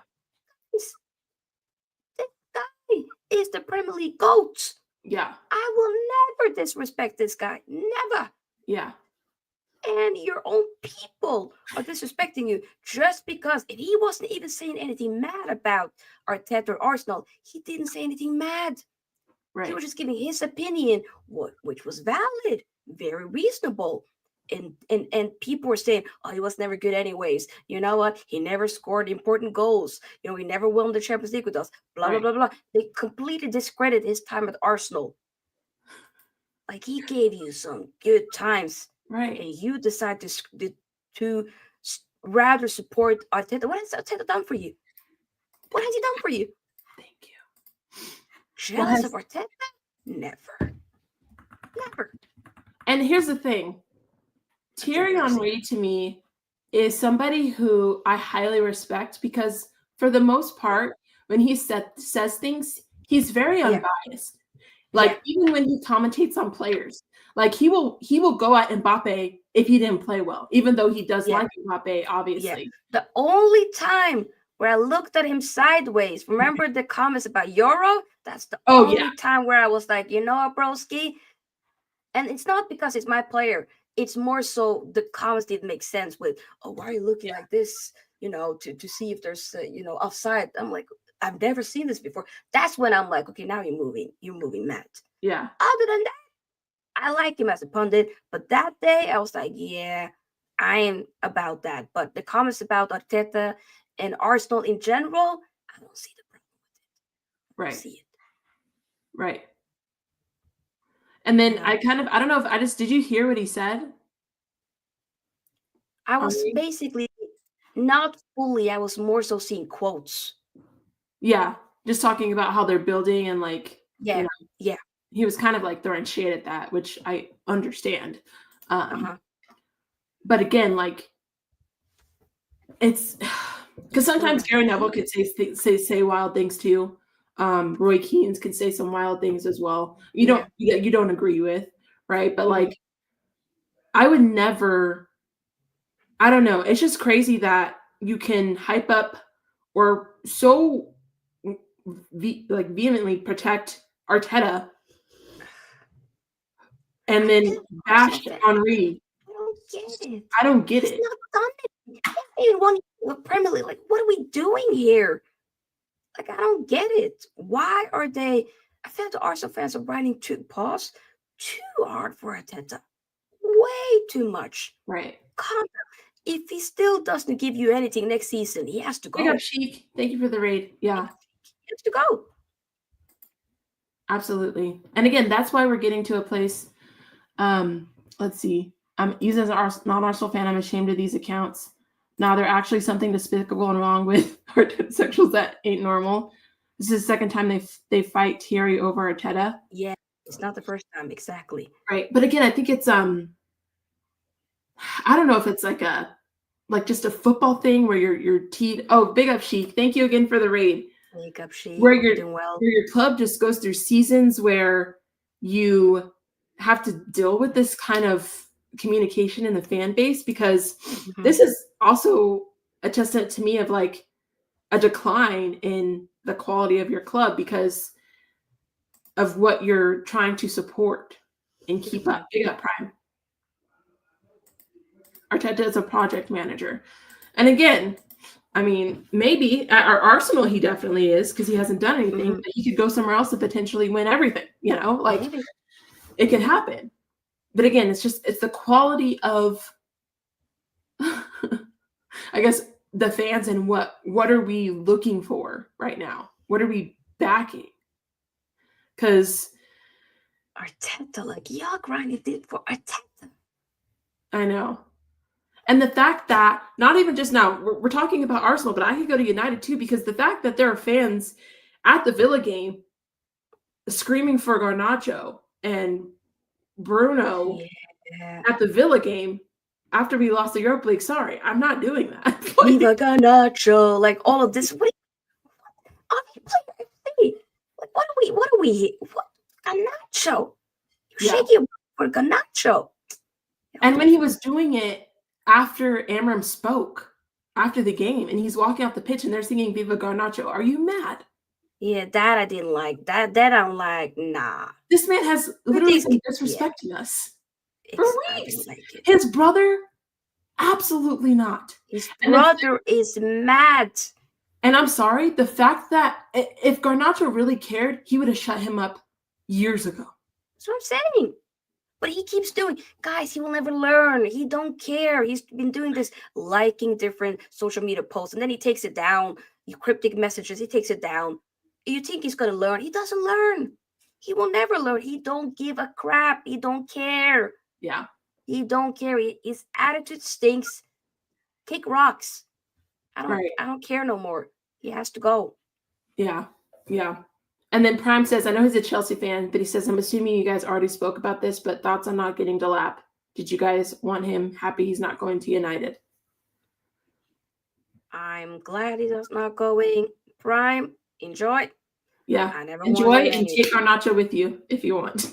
This guy is the Premier League GOAT. Yeah. I will never disrespect this guy. Never. Yeah. And your own people are disrespecting you just because if he wasn't even saying anything mad about Arteta or Arsenal, he didn't say anything mad. Right. He was just giving his opinion, which was valid, very reasonable. And people were saying, oh, he was never good anyways. You know what? He never scored important goals. You know, he never won the Champions League with us. Blah, blah, blah, blah. They completely discredit his time at Arsenal. Like, he gave you some good times. Right. And you decide to rather support Arteta. What has Arteta done for you? What has he done for you? Thank you. Jealous of Arteta? Never. Never. And here's the thing. Thierry Henry, to me, is somebody who I highly respect, because for the most part, when he says things, he's very unbiased. Like, even when he commentates on players, like he will go at Mbappe if he didn't play well, even though he does like Mbappe, obviously. Yeah. The only time where I looked at him sideways, remember the comments about Euro? That's the only time where I was like, you know what, broski? And it's not because it's my player. It's more so the comments didn't make sense with, oh, why are you looking like this? You know, to see if there's, offside. I'm like, I've never seen this before. That's when I'm like, okay, now you're moving mad. Yeah. Other than that, I like him as a pundit, but that day I was like, yeah, I am about that. But the comments about Arteta and Arsenal in general, I don't see the problem with it. I don't see it. Right. And then I don't know if did you hear what he said? I was basically not fully, I was more so seeing quotes. Yeah. Just talking about how they're building and like, yeah. He was kind of like throwing shade at that, which I understand. But again, like, it's because sometimes Gary Neville could say wild things too. Roy Keane could say some wild things as well. You don't agree with, right? But like, I would never. I don't know. It's just crazy that you can hype up or so vehemently protect Arteta and then bash Henry. I don't get it. He's not done it. He even won the Premier League. Like, what are we doing here? Like, I don't get it. Why are they? I feel the Arsenal fans are riding too hard for Arteta. Way too much. Right. Calm down. If he still doesn't give you anything next season, he has to go. Big up, Sheik. Thank you for the raid. Yeah. He has to go. Absolutely. And again, that's why we're getting to a place. Let's see. I'm using as a non-Arsenal fan. I'm ashamed of these accounts. Now they're actually something despicable and wrong with Arteta sexuals that ain't normal. This is the second time they fight Thierry over Arteta. Yeah, it's not the first time, exactly. Right. But again, I think it's I don't know if it's like just a football thing where your team. Oh, big up Sheik. Thank you again for the raid. Wake up, she Where doing well. your club just goes through seasons where you have to deal with this kind of communication in the fan base, because this is also a testament to me of like a decline in the quality of your club because of what you're trying to support and keep up. Big up Prime. Arteta is a project manager. And again, I mean, maybe at our Arsenal, he definitely is because he hasn't done anything, but he could go somewhere else and potentially win everything, like Maybe. it can happen. But again, it's the quality of, I guess, the fans and what are we looking for right now? What are we backing? Because Arteta, like, y'all grinded it for Arteta. I know. And the fact that, not even just now, we're talking about Arsenal, but I could go to United too, because the fact that there are fans at the Villa game screaming for Garnacho and Bruno at the Villa game after we lost the Europa League. Sorry, I'm not doing that. Viva Garnacho, like all of this. What are we? What Garnacho? You shake your for Garnacho. And when he was doing it after Amram spoke after the game, and he's walking off the pitch and they're singing Viva Garnacho, are you mad? Yeah, that I didn't like. That I'm like, nah. This man has literally been disrespecting us for weeks. Like his brother, absolutely not. His brother is mad. And I'm sorry, the fact that if Garnacho really cared, he would have shut him up years ago. That's what I'm saying. But he keeps doing, guys, he will never learn. He don't care. He's been doing this, liking different social media posts, and then he takes it down. Cryptic messages, he takes it down. You think he's going to learn? He doesn't learn. He will never learn. He don't give a crap. He don't care. Yeah. He don't care. His attitude stinks. Kick rocks. I don't care no more. He has to go. Yeah. Yeah. And then Prime says, I know he's a Chelsea fan, but he says, I'm assuming you guys already spoke about this, but thoughts on not getting Delap. Did you guys want him? Happy he's not going to United. I'm glad he's not going. Prime, enjoy. Yeah. Enjoy and take Garnacho with you if you want.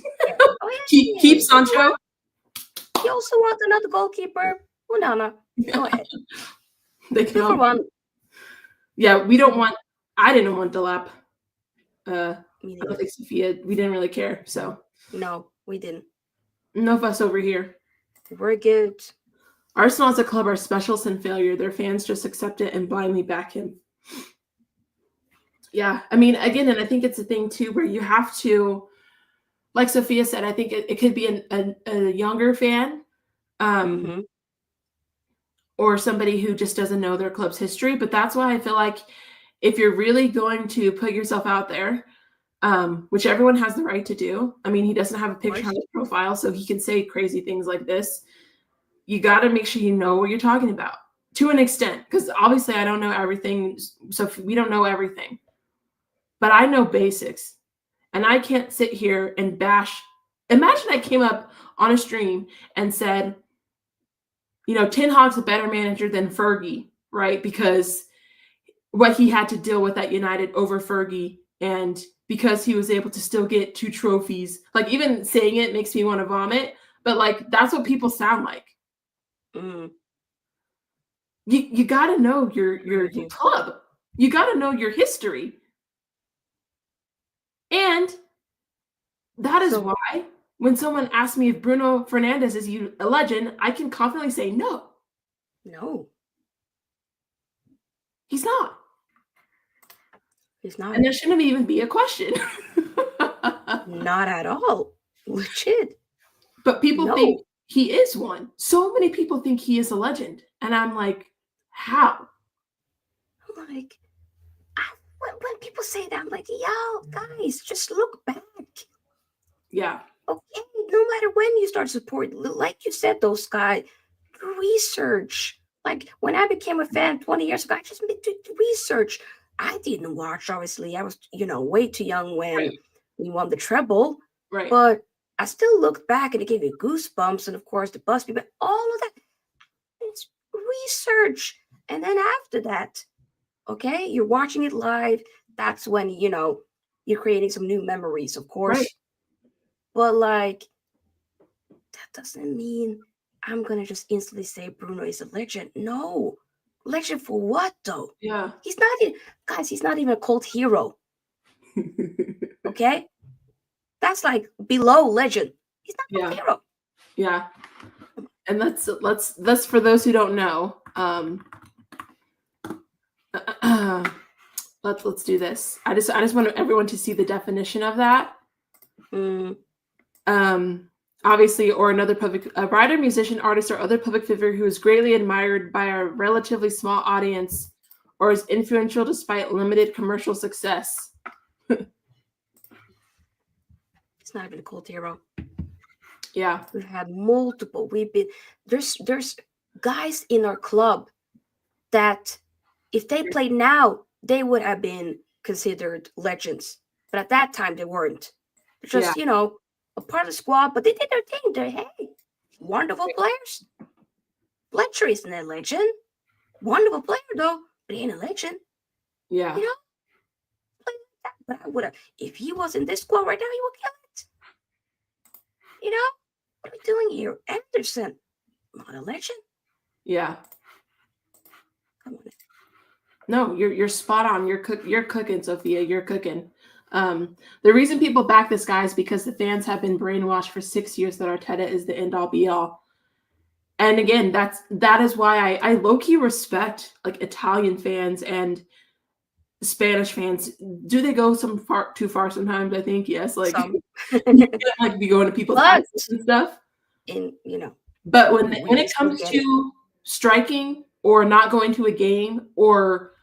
Keep Sancho. You also want another goalkeeper? Unana. Go ahead. They can all one. Yeah, we don't want. I didn't want Delap. I don't think Sophia. We didn't really care. So no, we didn't. No fuss over here. We're good. Arsenal as a club are specialists in failure. Their fans just accept it and blindly back him. Yeah, I mean, again, and I think it's a thing too where you have to, like Sophia said, I think it could be a younger fan. Or somebody who just doesn't know their club's history. But that's why I feel like if you're really going to put yourself out there, which everyone has the right to do. I mean, he doesn't have a picture on his profile, so he can say crazy things like this. You got to make sure you know what you're talking about to an extent, because obviously I don't know everything. So we don't know everything, but I know basics, and I can't sit here and bash. Imagine I came up on a stream and said, Ten Hag's a better manager than Fergie, right? Because what he had to deal with at United over Fergie, and because he was able to still get 2 trophies. Like, even saying it makes me want to vomit, but like, that's what people sound like. You got to know your club. You got to know your history. And that is why when someone asks me if Bruno Fernandes is a legend, I can confidently say no. No. He's not. He's not. And there shouldn't even be a question. Not at all. Legit. But people think he is one. So many people think he is a legend. And I'm like, how? I'm like, when people say that, I'm like, yo, guys, just look back. Yeah. Okay, no matter when you start supporting, like you said, those guys, research. Like when I became a fan 20 years ago, I just did research. I didn't watch. Obviously, I was way too young when Right. we won the treble. Right. But I still looked back and it gave me goosebumps. And of course, the Busby, but all of that, it's research. And then after that, okay, you're watching it live. That's when, you're creating some new memories, of course. Right. But like, that doesn't mean I'm going to just instantly say Bruno is a legend. No. Legend for what, though? Yeah. He's not even, guys, he's not even a cult hero. Okay? That's like below legend. He's not a Yeah. cult hero. Yeah. And let's for those who don't know, let's do this. I just want everyone to see the definition of that. Obviously, or a writer, musician, artist, or other public figure who is greatly admired by a relatively small audience or is influential despite limited commercial success. It's not even a cult hero. Yeah. We've had multiple. There's guys in our club that if they played now, they would have been considered legends. But at that time, they weren't. They're just, a part of the squad, but they did their thing. They're, hey, wonderful players. Fletcher isn't a legend. Wonderful player, though, but he ain't a legend. Yeah. Play like that. But I would have, if he was in this squad right now, he would kill it. What are we doing here? Anderson, not a legend. Yeah. Come on. No, you're spot on. You're cooking, Sophia. You're cooking. The reason people back this guy is because the fans have been brainwashed for 6 years that Arteta is the end all be all. And again, that is why I low-key respect like Italian fans and Spanish fans. Do they go too far sometimes? I think yes. Like like be going to people's houses and stuff. But when it comes to striking or not going to a game or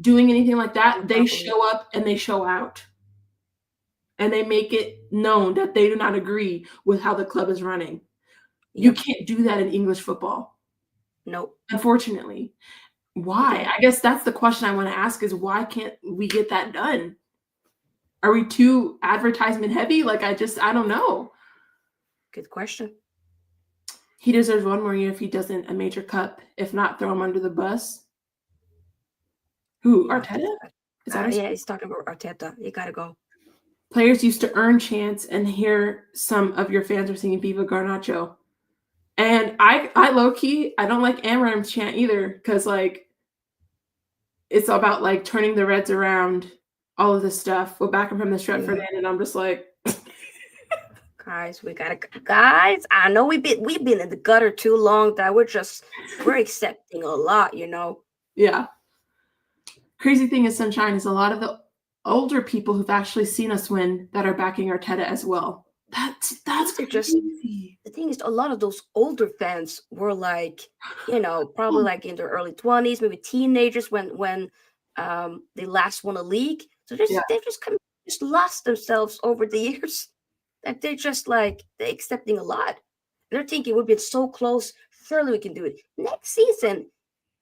doing anything like that, they show up and they show out. And they make it known that they do not agree with how the club is running. You can't do that in English football. Nope. Unfortunately. Why? I guess that's the question I want to ask is why can't we get that done? Are we too advertisement heavy? Like I don't know. Good question. He deserves one more year if he doesn't a major cup. If not, throw him under the bus. Who? Arteta? Is that he's talking about Arteta. You gotta go. Players used to earn chants, and here some of your fans are singing Viva Garnacho. And I low-key, I don't like Amram's chant either, because like it's about like turning the Reds around, all of this stuff. We're back from the Stretford end, and I'm just like guys, guys, I know we've been in the gutter too long that we're accepting a lot, Yeah. Crazy thing is, Sunshine, is a lot of the older people who've actually seen us win that are backing Arteta as well. That's crazy. The thing is, a lot of those older fans were like, probably like in their early 20s, maybe teenagers when they last won a league. So they've just lost themselves over the years. That they're just like they're accepting a lot. And they're thinking we've been so close, surely we can do it. Next season,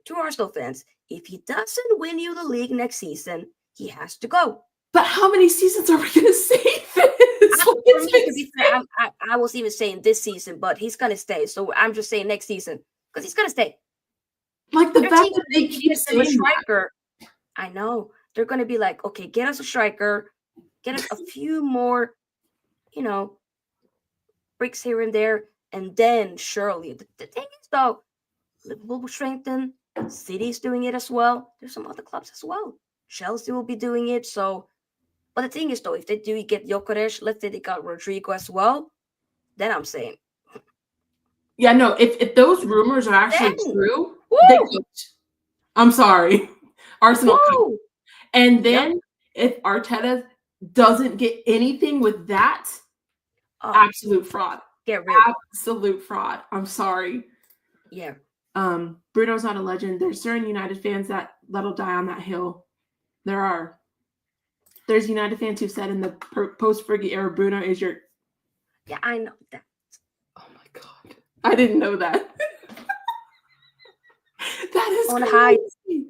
to Arsenal fans, if he doesn't win you the league next season, he has to go. But how many seasons are we going to say this? I was even saying this season, but he's going to stay. So I'm just saying next season because he's going to stay. Like the fact that they keep saying a striker. That. I know. They're going to be like, okay, get us a striker, get us a few more, bricks here and there. And then surely, the thing is though, Liverpool will strengthen. City's doing it as well. There's some other clubs as well. Chelsea will be doing it. So, but the thing is though, if they do get Gyökeres, let's say they got Rodrigo as well, then I'm saying. Yeah, no, if those rumors are actually true, they cooked. I'm sorry. Arsenal cooked. And then if Arteta doesn't get anything with that, absolute fraud. Get rid. Absolute fraud. I'm sorry. Yeah. Bruno's not a legend. There's certain United fans that'll die on that hill. There are. There's United fans who said in the post-Fergie era, Bruno is your... Yeah, I know that. Oh my God. I didn't know that. That is on crazy.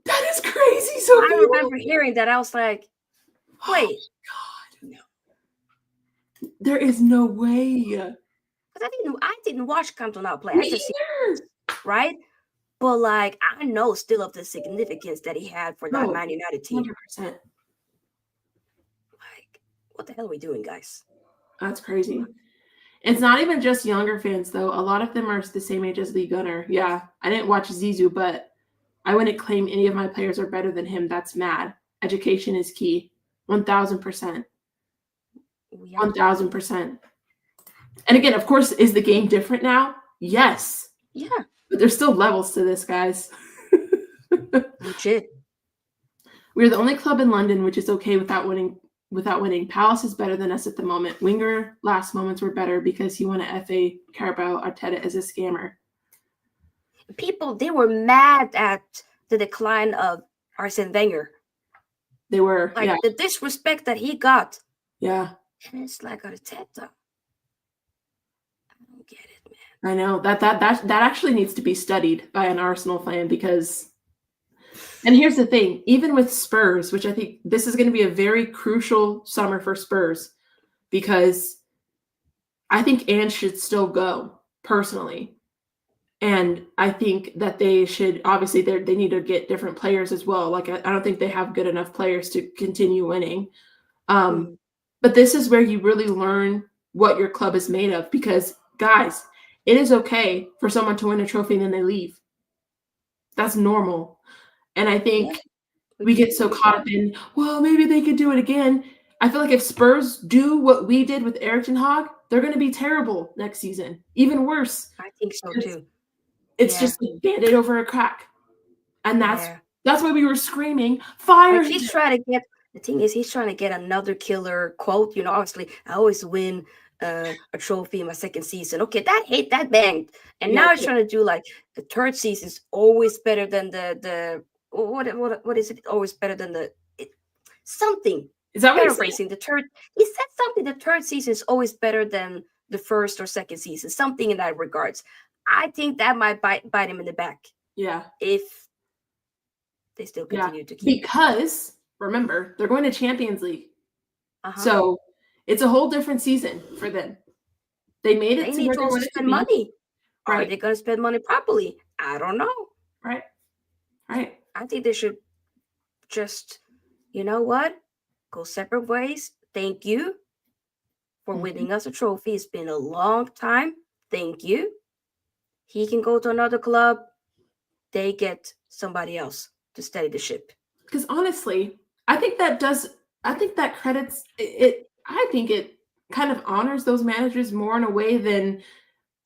That is crazy, I Sophia. remember hearing that. I was like, Oh wait, my God. There is no way. because I didn't watch Cantona play. Me I just see, either. right? But like, I know still of the significance that he had for that No, Man United team. 100%. Like, what the hell are we doing, guys? That's crazy. It's not even just younger fans, though. A lot of them are the same age as Lee Gunner. Yeah, I didn't watch Zizou, but I wouldn't claim any of my players are better than him. That's mad. Education is key. 1,000%. We are 1,000%. And again, of course, is the game different now? Yes. yeah, But there's still levels to this, guys. legit. We're the only club in London which is okay without winning. Palace is better than us at the moment. Wenger last moments were better because he won a FA Carabao. Arteta is a scammer. People, they were mad at the decline of Arsene Wenger. They were, Like the disrespect that he got. yeah. And it's like Arteta. I don't get it, man. I know that actually needs to be studied by an Arsenal fan because, and here's the thing, even with Spurs, which I think this is going to be a very crucial summer for Spurs because I think Ange should still go personally. And I think that they should, obviously they need to get different players as well. Like I don't think they have good enough players to continue winning. But this is where you really learn what your club is made of because, guys, it is okay for someone to win a trophy and then they leave. That's normal. And I think we get so caught up in, well, maybe they could do it again. I feel like if Spurs do what we did with Erik ten Hag, they're going to be terrible next season. Even worse. I think so too. It's just a Band-Aid over a crack. And that's why we were screaming, fire like he's trying to get, the thing is, he's trying to get another killer quote. You know, obviously, I always win a trophy in my second season. Okay, that banged. And now he's trying to do like the third season is always better than the what is it? Always better than something. Is that what paraphrasing? The third, he said something. The third season is always better than the first or second season. Something in that regards. I think that might bite him in the back. Yeah. If they still continue to keep. Because remember, they're going to Champions League. So it's a whole different season for them. They made it. They need to also spend money. Right. Are they going to spend money properly? I don't know. Right. I think they should just, you know what? Go separate ways. Thank you for winning us a trophy. It's been a long time. Thank you. He can go to another club. They get somebody else to steady the ship. Because honestly, I think that credits it. I think it kind of honors those managers more in a way than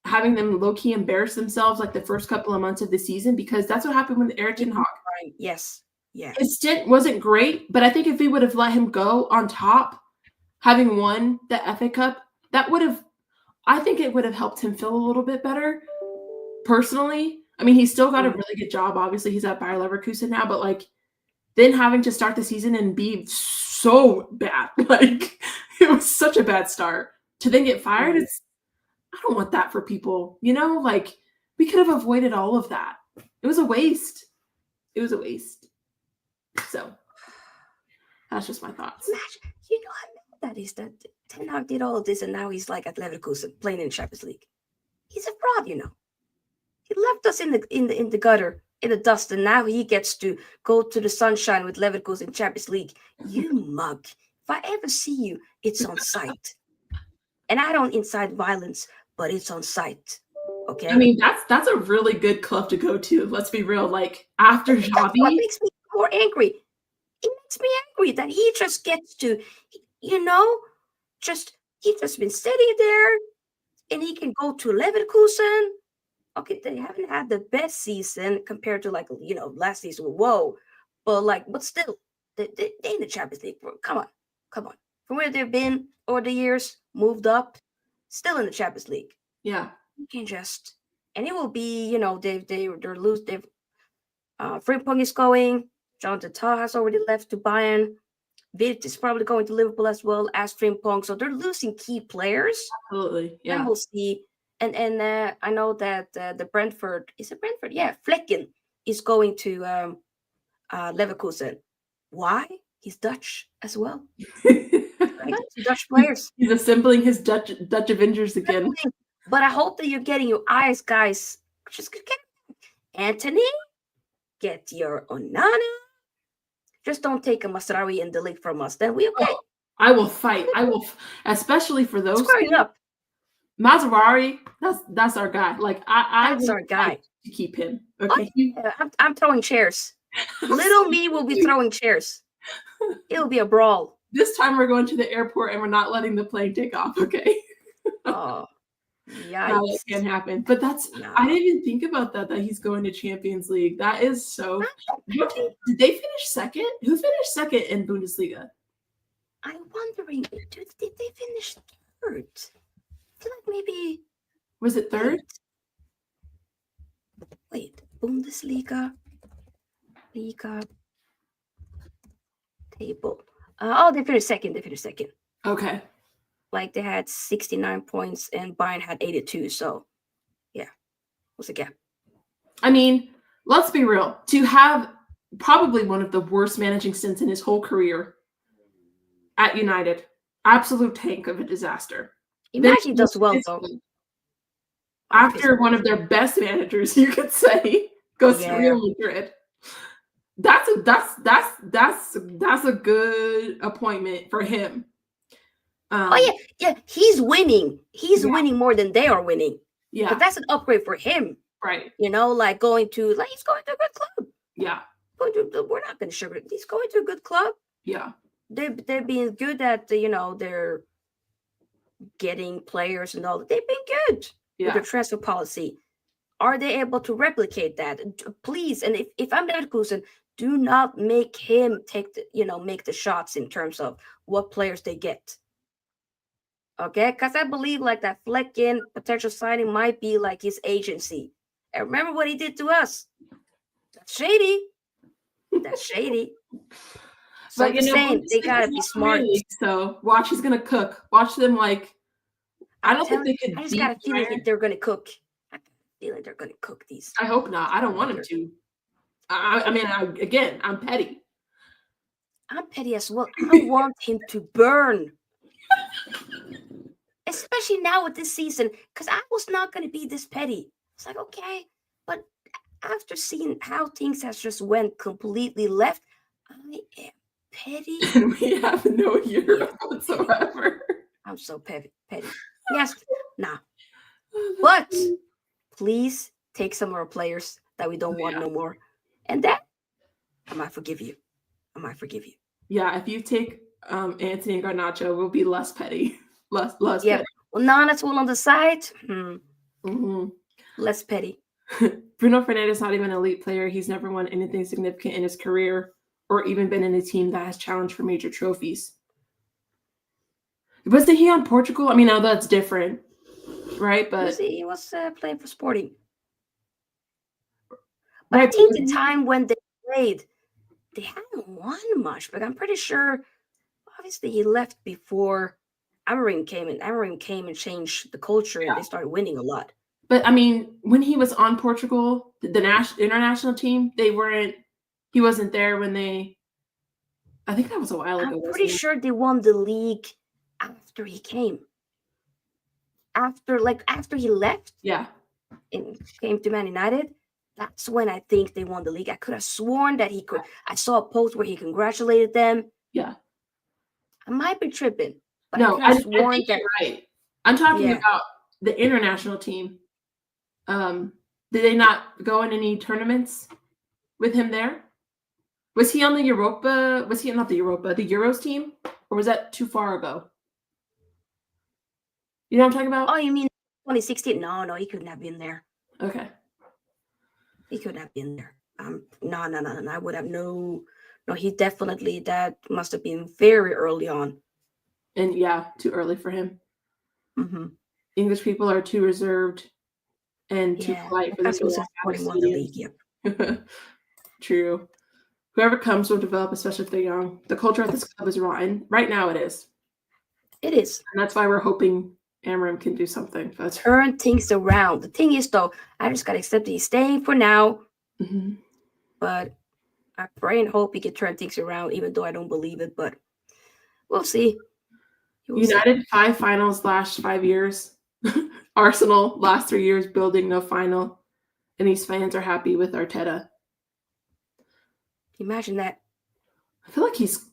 having them low-key embarrass themselves like the first couple of months of the season, because that's what happened with Erik ten Hag. Yes. Yeah. His stint wasn't great, but I think if we would have let him go on top, having won the FA Cup, I think it would have helped him feel a little bit better. Personally, I mean, he's still got a really good job. Obviously, he's at Bayer Leverkusen now, but like then having to start the season and be so bad, like it was such a bad start to then get fired. I don't want that for people, like we could have avoided all of that. It was a waste. So that's just my thoughts. Imagine, how mad that is that Ten Hag did all of this and now he's like at Leverkusen playing in the Champions League. He's a fraud, He left us in the gutter, in the dust, and now he gets to go to the sunshine with Leverkusen Champions League. You mug. If I ever see you, it's on sight. And I don't incite violence, but it's on sight. Okay. I mean, that's a really good club to go to. Let's be real. Like after Xavi, that's what makes me more angry. It makes me angry that he just gets to, he's just been sitting there, and he can go to Leverkusen. Okay, they haven't had the best season compared to last season. Whoa, but still, they in the Champions League. Come on. From where they've been over the years, moved up, still in the Champions League. Yeah, you can just, and it will be, they're loose. Frimpong is going. Jonathan Tah has already left to Bayern. Vitt is probably going to Liverpool as well as Frimpong. So they're losing key players. Absolutely, yeah. And we'll see. And I know that the Brentford, is it Brentford? Yeah, Flecken is going to Leverkusen. Why? He's Dutch as well. He's Right? Two Dutch players. assembling his Dutch Avengers again. But I hope that you're getting your eyes, guys. Just get Anthony, get your Onana. Just don't take a Masraoui and delete from us. Then we okay. Oh, I will fight. I will, especially for those. Squaring up. Mazarari, that's our guy. Like I That's our guy. to keep him. Okay. I'm throwing chairs. Little me will be throwing chairs. It'll be a brawl. This time we're going to the airport and we're not letting the plane take off. Okay. Oh, yeah. No, that can't happen. But I didn't even think about that he's going to Champions League. That is so. Did they finish second? Who finished second in Bundesliga? I'm wondering, did they finish third? I feel like maybe. Was it third? Wait, Bundesliga, Liga table. They finished second. Okay. Like they had 69 points and Bayern had 82. So, yeah, what's the gap? I mean, let's be real. To have probably one of the worst managing stints in his whole career at United, absolute tank of a disaster. Imagine he does well though. After one of their best managers, you could say, goes to Real Madrid. That's a good appointment for him. Yeah, he's winning. He's winning more than they are winning. Yeah, but that's an upgrade for him, right? You know, like he's going to a good club. Yeah, we're not going to sugar it. He's going to a good club. Yeah, they're being good at they're getting players and all that. They've been good with their transfer policy. Are they able to replicate that? Please, and if I'm Leverkusen, do not make him make the shots in terms of what players they get. Okay, because I believe like that Flecken potential signing might be like his agency. And remember what he did to us. That's shady. That's shady. So I'm just saying they gotta be smart. Really, so watch, he's gonna cook. Watch them like. I don't think they could. I just got a feeling that they're gonna cook. I feel like they're gonna cook these. I hope not. I don't want him to. I mean, I'm petty. I'm petty as well. I want him to burn. Especially now with this season, because I was not going to be this petty. It's like, okay, but after seeing how things has just went completely left, I am petty. We have no euro whatsoever. I'm so petty. Yes, nah. But please take some of our players that we don't want no more. And that, I might forgive you. Yeah, if you take Anthony Garnacho, we'll be less petty. Less yeah. petty. Well, Nana's one on the side. Mm-hmm. Less petty. Bruno Fernandes is not even an elite player. He's never won anything significant in his career or even been in a team that has challenged for major trophies. Wasn't he on Portugal? I mean, now that's different, right? But he was playing for Sporting. But I think the time when they played, they hadn't won much. But I'm pretty sure, obviously, he left before Amorim came in. Amorim came and changed the culture, and they started winning a lot. But I mean, when he was on Portugal, the international team, he wasn't there when they. I think that was a while ago. I'm pretty sure they won the league after he came. After he left, and came to Man United. That's when I think they won the league. I could have sworn that he could. I saw a post where he congratulated them. Yeah, I might be tripping. But no, I think you're right. I'm talking about the international team. Did they not go in any tournaments with him there? Was he on the Europa? Was he not the Europa, the Euros team? Or was that too far ago? You know what I'm talking about? Oh, you mean 2016? No, he couldn't have been there. Okay. He couldn't have been there. No. I would have no, he definitely, that must have been very early on. And too early for him. Mm-hmm. English people are too reserved and too polite for this. True. Whoever comes will develop, especially if they're young. The culture at this club is rotten. Right now it is. It is. And that's why we're hoping Amorim can do something. Turn things around. The thing is, though, I just got to accept that he's staying for now. Mm-hmm. But I pray and hope he can turn things around, even though I don't believe it. But we'll see. We'll see. United 5 finals last 5 years. Arsenal last 3 years building no final, and these fans are happy with Arteta. Imagine that. I feel like he's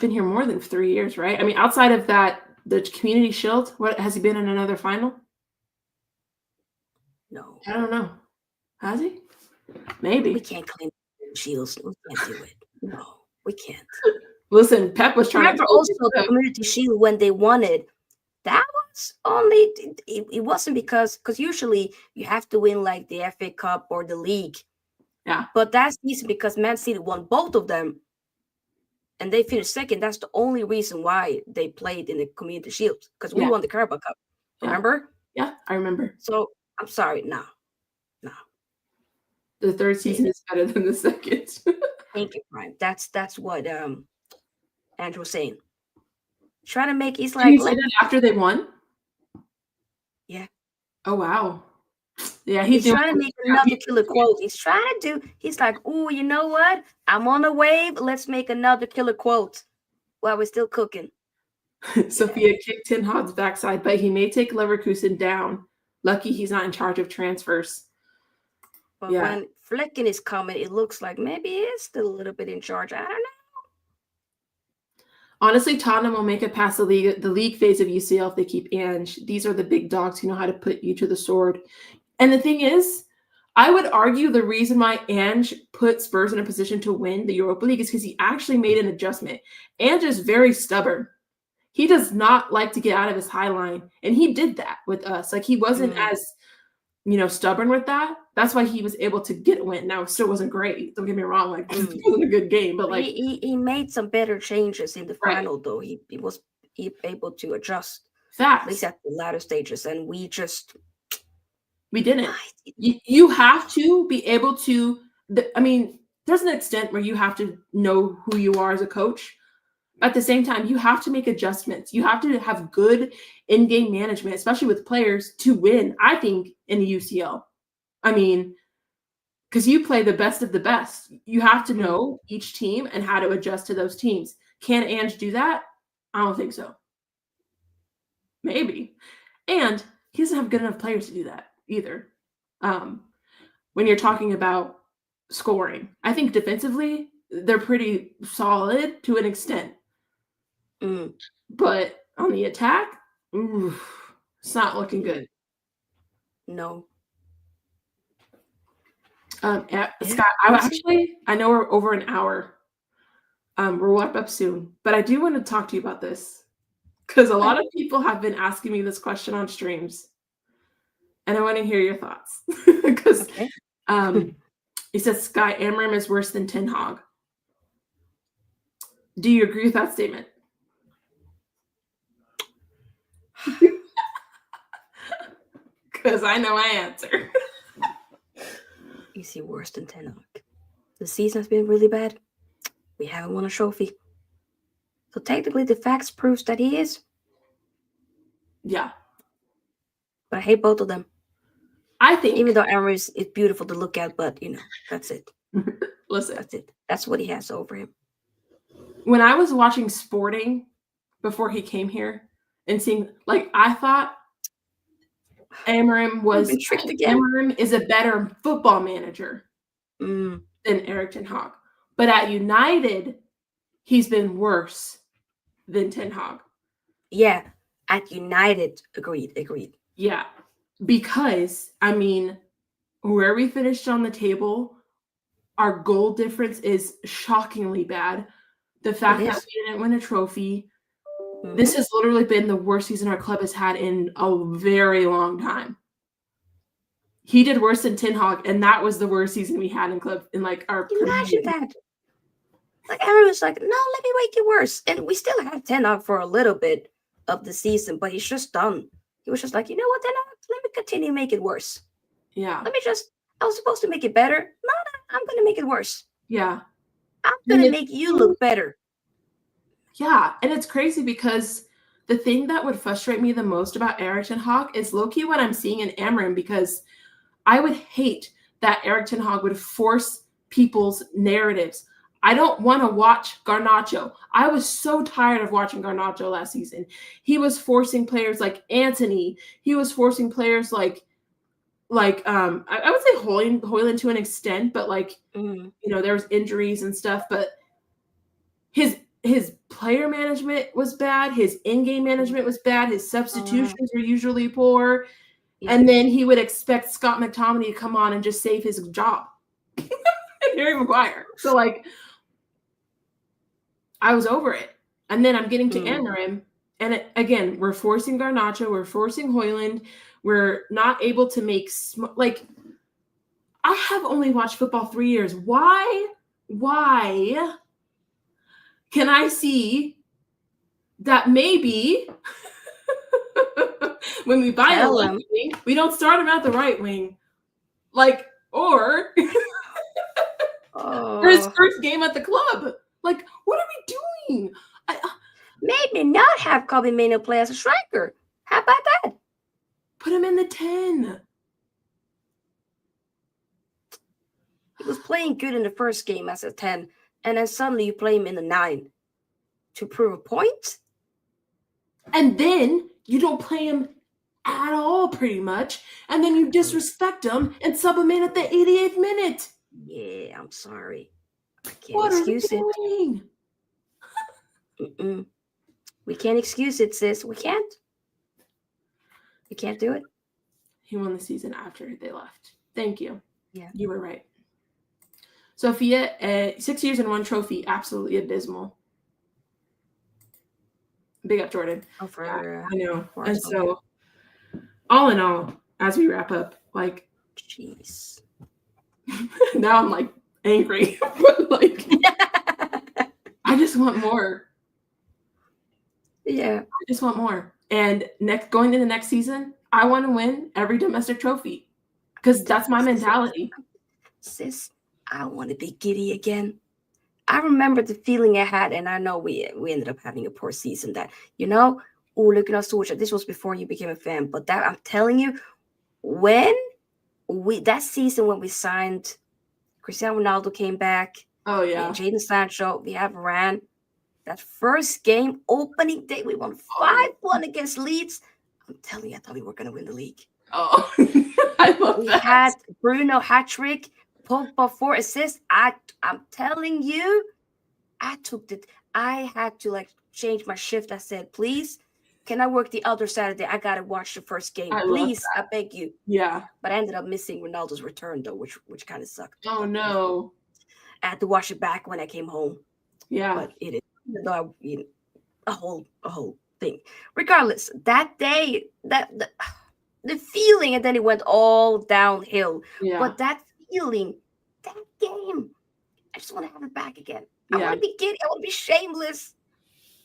been here more than 3 years, right? I mean, outside of that, the Community Shield. What has he been in another final? No, I don't know. Has he? we Maybe. can't claim Shields. We can't do it. No, we can't. Listen, Pep was trying Remember to also the Community Shield when they won it. That was only it wasn't because usually you have to win like the FA Cup or the league. Yeah. But that's easy because Man City won both of them, and they finished second. That's the only reason why they played in the Community Shield because we won the Carabao Cup. Yeah. Remember? Yeah, I remember. So I'm sorry, no. The third season is better than the second. Thank you, Brian. That's what Andrew was saying. Trying to make he's like Did you say that after they won? Yeah. Oh wow. Yeah, he's trying to make another killer quote. He's like, oh, you know what? I'm on a wave. Let's make another killer quote while we're still cooking. Sophia kicked Ten Hag's backside, but he may take Leverkusen down. Lucky he's not in charge of transfers. But when Flecken is coming, it looks like maybe he is still a little bit in charge. I don't know. Honestly, Tottenham will make it past the league phase of UCL if they keep Ange. These are the big dogs who know how to put you to the sword. And the thing is, I would argue the reason why Ange put Spurs in a position to win the Europa League is because he actually made an adjustment. Ange is very stubborn. He does not like to get out of his high line. And he did that with us. Like, he wasn't as, stubborn with that. That's why he was able to get a win. Now, it still wasn't great. Don't get me wrong. Like, it wasn't a good game. But, like, he made some better changes in the final, though. He was able to adjust. Fast. At least at the latter stages. And we didn't. You have to be able to, there's an extent where you have to know who you are as a coach. At the same time, you have to make adjustments. You have to have good in-game management, especially with players, to win, I think, in the UCL. I mean, because you play the best of the best. You have to know each team and how to adjust to those teams. Can Ange do that? I don't think so. Maybe. And he doesn't have good enough players to do that either. When you're talking about scoring, I think defensively, they're pretty solid to an extent. But on the attack, it's not looking good. No. Scott, I know we're over an hour. We'll wrap up soon, but I do want to talk to you about this because a lot of people have been asking me this question on streams, and I want to hear your thoughts. Because he says Sky Amram is worse than Ten Hag. Do you agree with that statement? Because I know my answer. Is he worse than Ten Hag? The season has been really bad. We haven't won a trophy. So technically the facts proves that he is. Yeah. But I hate both of them. I think. Even though Amram is beautiful to look at, but that's it. Listen. That's it. That's what he has over him. When I was watching Sporting before he came here and seeing, I thought Amram is a better football manager than Erik Ten Hag. But at United, he's been worse than Ten Hag. Yeah, at United, agreed. Yeah, because, where we finished on the table, our goal difference is shockingly bad. The fact that we didn't win a trophy, this has literally been the worst season our club has had in a very long time. He did worse than Ten Hag, and that was the worst season we had in club in our. Imagine that. Aaron was like, no, let me make it worse, and we still had Ten Hag for a little bit of the season, but he's just done. He was just like, you know what, Ten Hag, let me continue to make it worse. Yeah. I was supposed to make it better. No, I'm going to make it worse. Yeah. I'm going to make you look better. Yeah, and it's crazy because the thing that would frustrate me the most about Erik Ten Hag is low-key what I'm seeing in Amram, because I would hate that Erik Ten Hag would force people's narratives. I don't want to watch Garnacho. I was so tired of watching Garnacho last season. He was forcing players like Anthony. He was forcing players like I would say Hoyland to an extent, but like there was injuries and stuff. But his player management was bad. His in-game management was bad. His substitutions were usually poor. Yeah. And then he would expect Scott McTominay to come on and just save his job. And Harry Maguire. So like, I was over it. And then I'm getting to Amorim. And again, we're forcing Garnacho. We're forcing Hoyland. We're not able to make like. I have only watched football 3 years. Why can I see that maybe when we buy a left wing, we don't start him at the right wing, like or for his first game at the club? Like, what are we doing? Maybe not have Kobe Mainoo play as a striker. How about that? Put him in the 10. He was playing good in the first game as a 10, and then suddenly you play him in the 9 to prove a point. And then you don't play him at all, pretty much, and then you disrespect him and sub him in at the 88th minute. Yeah, I'm sorry. I can't excuse it. We can't excuse it, sis. We can't. We can't do it. He won the season after they left. Thank you. Yeah. You were right. Sophia, 6 years and 1 trophy. Absolutely abysmal. Big up, Jordan. Oh, for I know. And so, all in all, as we wrap up, like, jeez. Now I'm like angry, but like, I just want more. Yeah. I just want more. And going into next season, I want to win every domestic trophy because that's my mentality. Sis, I want to be giddy again. I remember the feeling I had, and I know we ended up having a poor season that, looking at Solskjaer, this was before you became a fan, but that I'm telling you, that season when we signed Cristiano Ronaldo came back. Oh, yeah. Jadon Sancho, we have Varane. That first game, opening day, we won 5-1 against Leeds. I'm telling you, I thought we were going to win the league. Oh, I love that. We had Bruno hat-trick, Pogba 4 assists. I'm telling you, I had to change my shift. I said, please, can I work the other Saturday? I got to watch the first game. Please, I beg you. Yeah. But I ended up missing Ronaldo's return, though, which kind of sucked. Oh, no. I had to watch it back when I came home. Yeah. But it is a whole thing. Regardless, that day, the feeling, and then it went all downhill. Yeah. But that feeling, that game, I just want to have it back again. I want to be giddy. I want to be shameless.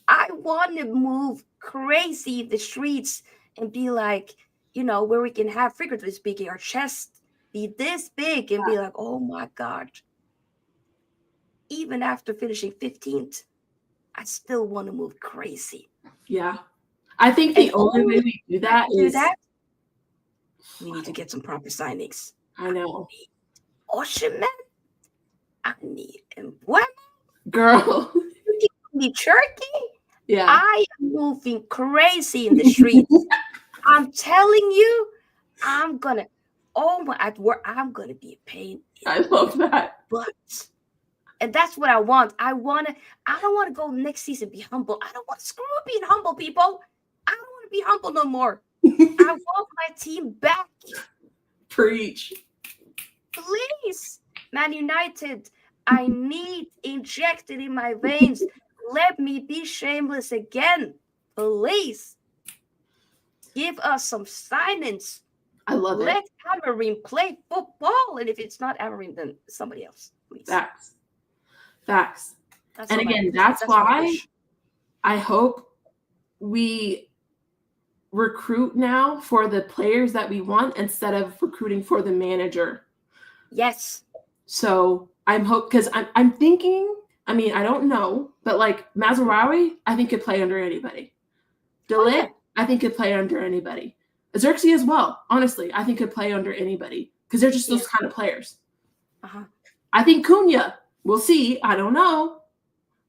I want to move crazy in the streets and be like, where we can have, figuratively speaking, our chest be this big and be like, oh my God. Even after finishing 15th, I still want to move crazy. Yeah. I think the only way we do that is we need to get some proper signings. I know. Osimhen. I need Embuemo. Girl. The Turkey. Yeah. I am moving crazy in the streets. I'm telling you, I'm gonna be a pain. I love that. And that's what I want. I don't want to go next season be humble. I don't want to screw up being humble, people. I don't want to be humble no more. I want my team back. Preach. Please, Man United, I need injected in my veins. Let me be shameless again. Please. Give us some signings. I love it. Let Amorim play football. And if it's not Amorim, then somebody else, please. Facts. And again, that's why I hope we recruit now for the players that we want instead of recruiting for the manager. Yes. So because I'm thinking, I don't know, but Mazraoui, I think could play under anybody. Delit, I think could play under anybody. Xerxes as well, honestly, I think could play under anybody because they're just those kind of players. Uh-huh. I think Cunha, We'll see. I don't know.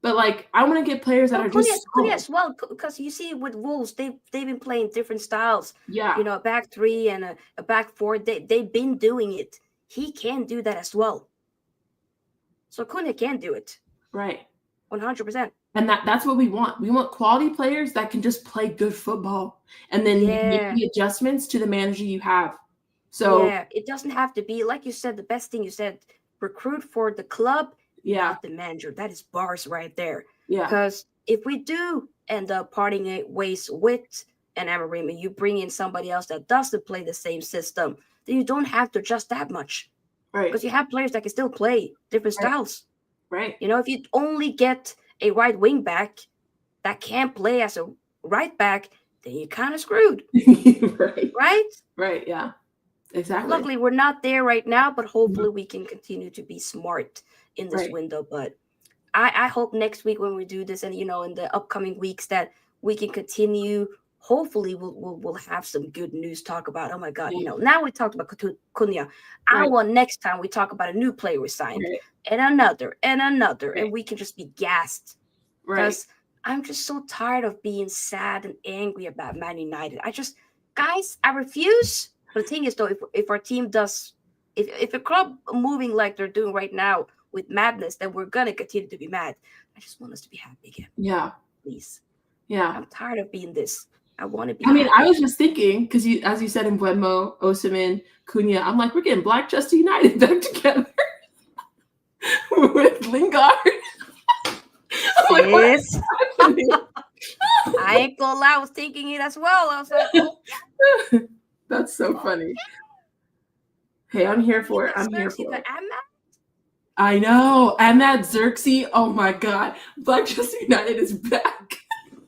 But like, I want to get players that No, are Cunha, just Cunha solid. as well, because you see with Wolves, they've been playing different styles. Yeah. You know, a back three and a back four. They've been doing it. He can do that as well. So Cunha can do it. Right. 100%. And that's what we want. We want quality players that can just play good football, and then you make Yeah. the adjustments to the manager you have. So Yeah, it doesn't have to be like you said. The best thing you said: recruit for the club, yeah, not the manager. That is bars right there. yeah, Because if we do end up parting ways with an Amarim and you bring in somebody else that doesn't play the same system, then you don't have to adjust that much. right, Because you have players that can still play different Right. styles. right, You know, if you only get a right wing back that can't play as a right back, then you're kind of screwed, right, right? right, yeah, exactly. Luckily, we're not there right now, but hopefully we can continue to be smart in this Right. window. But I hope next week when we do this, and you know, in the upcoming weeks, that we can continue. Hopefully, we'll have some good news to talk about. Oh my God, you Yeah. know, now we talked about Cunha. I Right. want next time we talk about a new player we signed, Right. and another, Right. and we can just be gassed. Right. Because I'm just so tired of being sad and angry about Man United. Guys, I refuse. But the thing is, though, if our team does, if a club moving like they're doing right now with madness, then we're gonna continue to be mad. I just want us to be happy again, Yeah. please. Yeah. I'm tired of being this. I want to be. I mean, happy. I was just thinking because as you said, in Buemo, Osimhen, Cunha, I'm like, we're getting Blackchester United back together with Lingard. I'm like, what is Sis, happening? I ain't gonna lie, I was thinking it as well. I was like, oh, That's so funny. Hey, I'm here for it. I'm here Xerxes, for but it. I'm not. I know. Ahmad Xerxes. Oh my God. Blackchester United is back.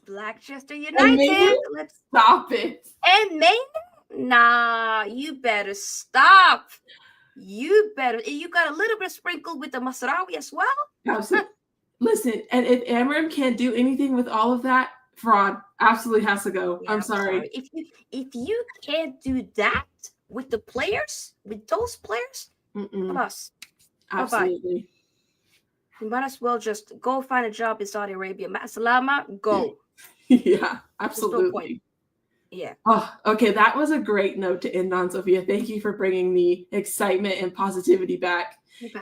Blackchester And maybe United. Let's stop it. and Maine. Nah, you better stop. You better. You got a little bit sprinkled with the Masraoui as well. Absolutely. Listen, and if Amram can't do anything with all of that, fraud absolutely has to go. Yeah, I'm sorry. If you can't do that with the players, with those players, Mm-mm. us. Absolutely. You might as well just go find a job in Saudi Arabia. Masalama, go. Yeah, There's no absolutely. point. Yeah. Oh, okay. That was a great note to end on, Sophia. Thank you for bringing the excitement and positivity back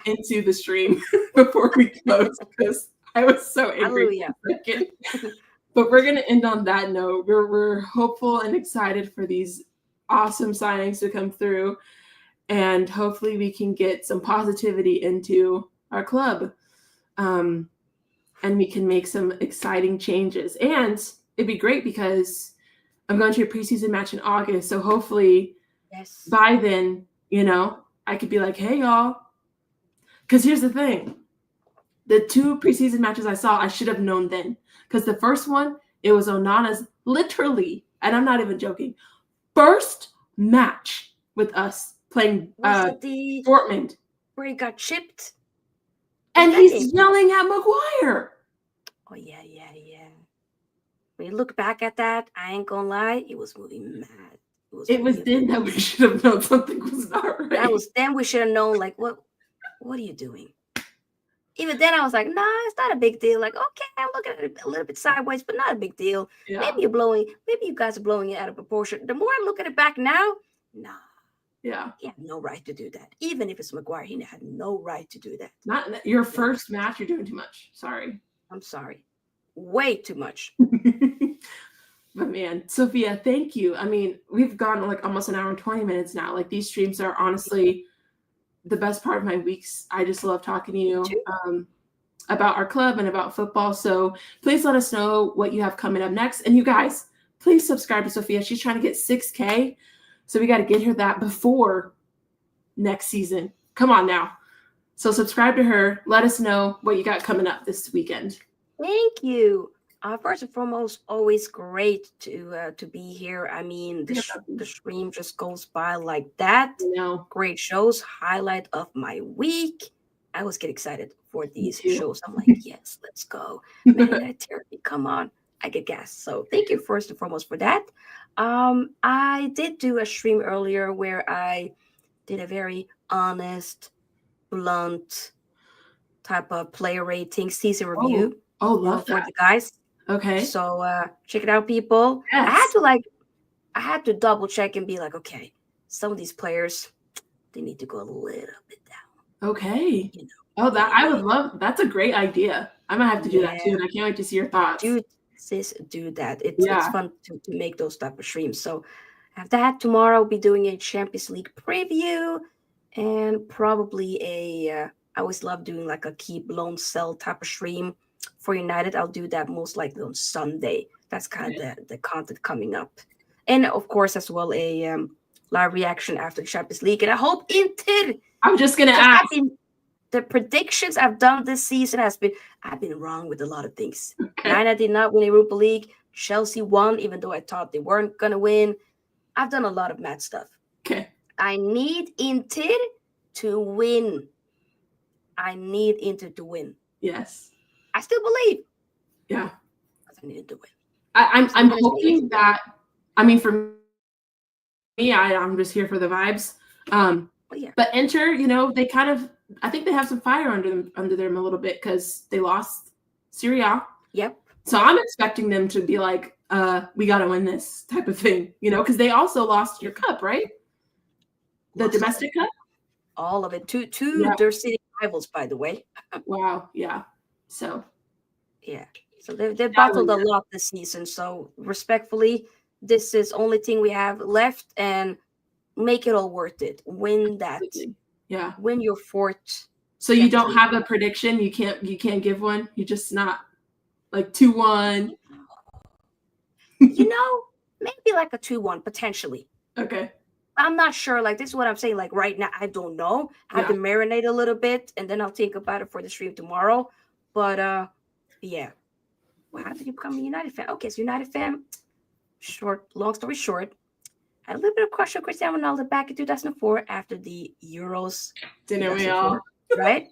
into the stream before we close, because I was so angry. Hallelujah. But we're going to end on that note. We're hopeful and excited for these awesome signings to come through, and hopefully we can get some positivity into our club, and we can make some exciting changes. And it'd be great because I'm going to a preseason match in August, so hopefully by then, you know, I could be like, hey, y'all. Because here's the thing. The 2 preseason matches I saw, I should have known then. Because the first one, it was Onana's literally, and I'm not even joking, first match with us playing Dortmund. Where he got chipped? And he's yelling at Maguire. Oh, yeah. When you look back at that, I ain't gonna lie, it was moving mad. It was then that we should have known something was not right. That was then we should have known, like, what are you doing? Even then, I was like, nah, it's not a big deal. Like, okay, I'm looking at it a little bit sideways, but not a big deal. Yeah. Maybe you guys are blowing it out of proportion. The more I look at it back now, nah. Yeah. He had no right to do that. Even if it's Maguire, he had no right to do that. Not your first match, you're doing too much. Sorry. I'm sorry. Way too much. But man, Sophia, thank you. I mean, we've gone like almost an hour and 20 minutes now. Like, these streams are honestly the best part of my weeks. I just love talking to you about our club and about football. So please let us know what you have coming up next. And you guys, please subscribe to Sophia. She's trying to get 6K. So we got to get her that before next season. Come on now. So subscribe to her. Let us know what you got coming up this weekend. Thank you. First and foremost, always great to be here. I mean, the stream just goes by like that. Great shows, highlight of my week. I always get excited for these shows. I'm like, yes, let's go. Man, come on. I get gas. So thank you first and foremost for that. I did do a stream earlier where I did a very honest, blunt, type of player rating season review. Oh, love for that. the guys. Okay. So check it out, people. Yes. I had to double check and be like, okay, some of these players, they need to go a little bit down. Okay. You know. Oh, that I would love. That's a great idea. I might have to do that too, and I can't wait to see your thoughts. Do that. It's fun to make those type of streams. So after that, tomorrow I'll be doing a Champions League preview and probably I always love doing like a keep loan sell type of stream for United. I'll do that most likely on Sunday. That's kind of the content coming up. And of course, as well, a live reaction after the Champions League. And I hope Inter. I'm just gonna ask. The predictions I've done this season I've been wrong with a lot of things. Okay. United did not win a Europa League. Chelsea won, even though I thought they weren't gonna win. I've done a lot of mad stuff. Okay. I need Inter to win. Yes. I still believe. Yeah. I needed to win. I'm hoping that. I mean, for me, I'm just here for the vibes. But Inter, they kind of. I think they have some fire under them a little bit because they lost Serie A. Yep. So I'm expecting them to be like, we got to win this type of thing, because they also lost your cup, right? The domestic cup? All of it. Two their city rivals, by the way. Wow. Yeah. So. Yeah. So they've battled a lot this season. So respectfully, this is only thing we have left, and make it all worth it. Win that. Yeah. Win your fourth. So you don't have a prediction? You can't give one? You just not like 2-1. Maybe like a 2-1 potentially. Okay. I'm not sure. Like, this is what I'm saying. Like, right now, I don't know. I have to marinate a little bit, and then I'll think about it for the stream tomorrow. But yeah. Well, how did you become a United fan? Okay, so United fan. Long story short, I had a little bit of crush on Cristiano Ronaldo back in 2004 after the Euros. Didn't we all? Right?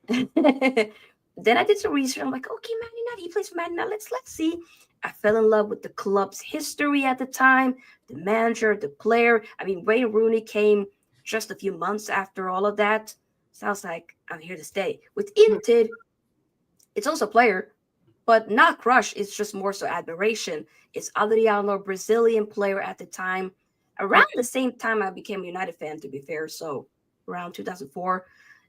Then I did some research. I'm like, okay, Man United, he plays for Man United. Let's see. I fell in love with the club's history at the time, the manager, the player. I mean, Wayne Rooney came just a few months after all of that. So I was like, I'm here to stay. With Inter, it's also a player, but not crush. It's just more so admiration. It's Adriano, Brazilian player at the time. Around the same time I became a United fan, to be fair. So around 2004.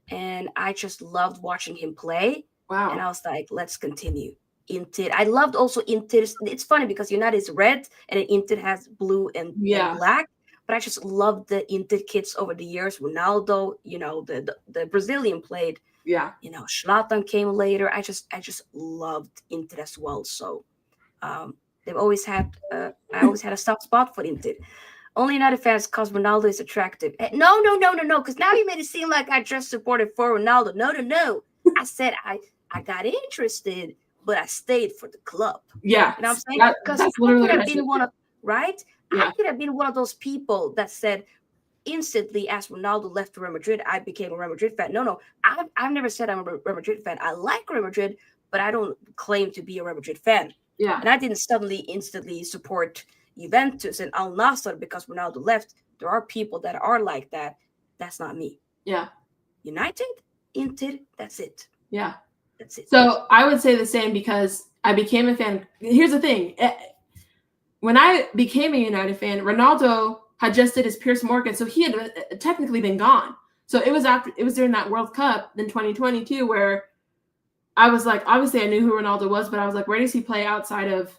And I just loved watching him play. Wow. And I was like, let's continue. Inter. I loved also Inter. It's funny because United is red and Inter has blue and black. But I just loved the Inter kids over the years. Ronaldo, the Brazilian played. Yeah. Zlatan came later. I just loved Inter as well. So they've always had I always had a soft spot for Inter. Only United fans because Ronaldo is attractive. No. Because now you made it seem like I just supported for Ronaldo. No. I said I got interested, but I stayed for the club. Yeah. You know what I'm saying? Because I could have been one of, right? Yeah. I could have been one of those people that said instantly as Ronaldo left Real Madrid, I became a Real Madrid fan. No. I've never said I'm a Real Madrid fan. I like Real Madrid, but I don't claim to be a Real Madrid fan. Yeah. And I didn't instantly support Juventus and Al Nassr because Ronaldo left. There are people that are like that. That's not me. Yeah. United, Inter, that's it. Yeah. That's it. So I would say the same because I became a fan. Here's the thing. When I became a United fan, Ronaldo had just did his Piers Morgan, so he had technically been gone. So it was during that World Cup in 2022 where I was like, obviously I knew who Ronaldo was, but I was like, where does he play outside of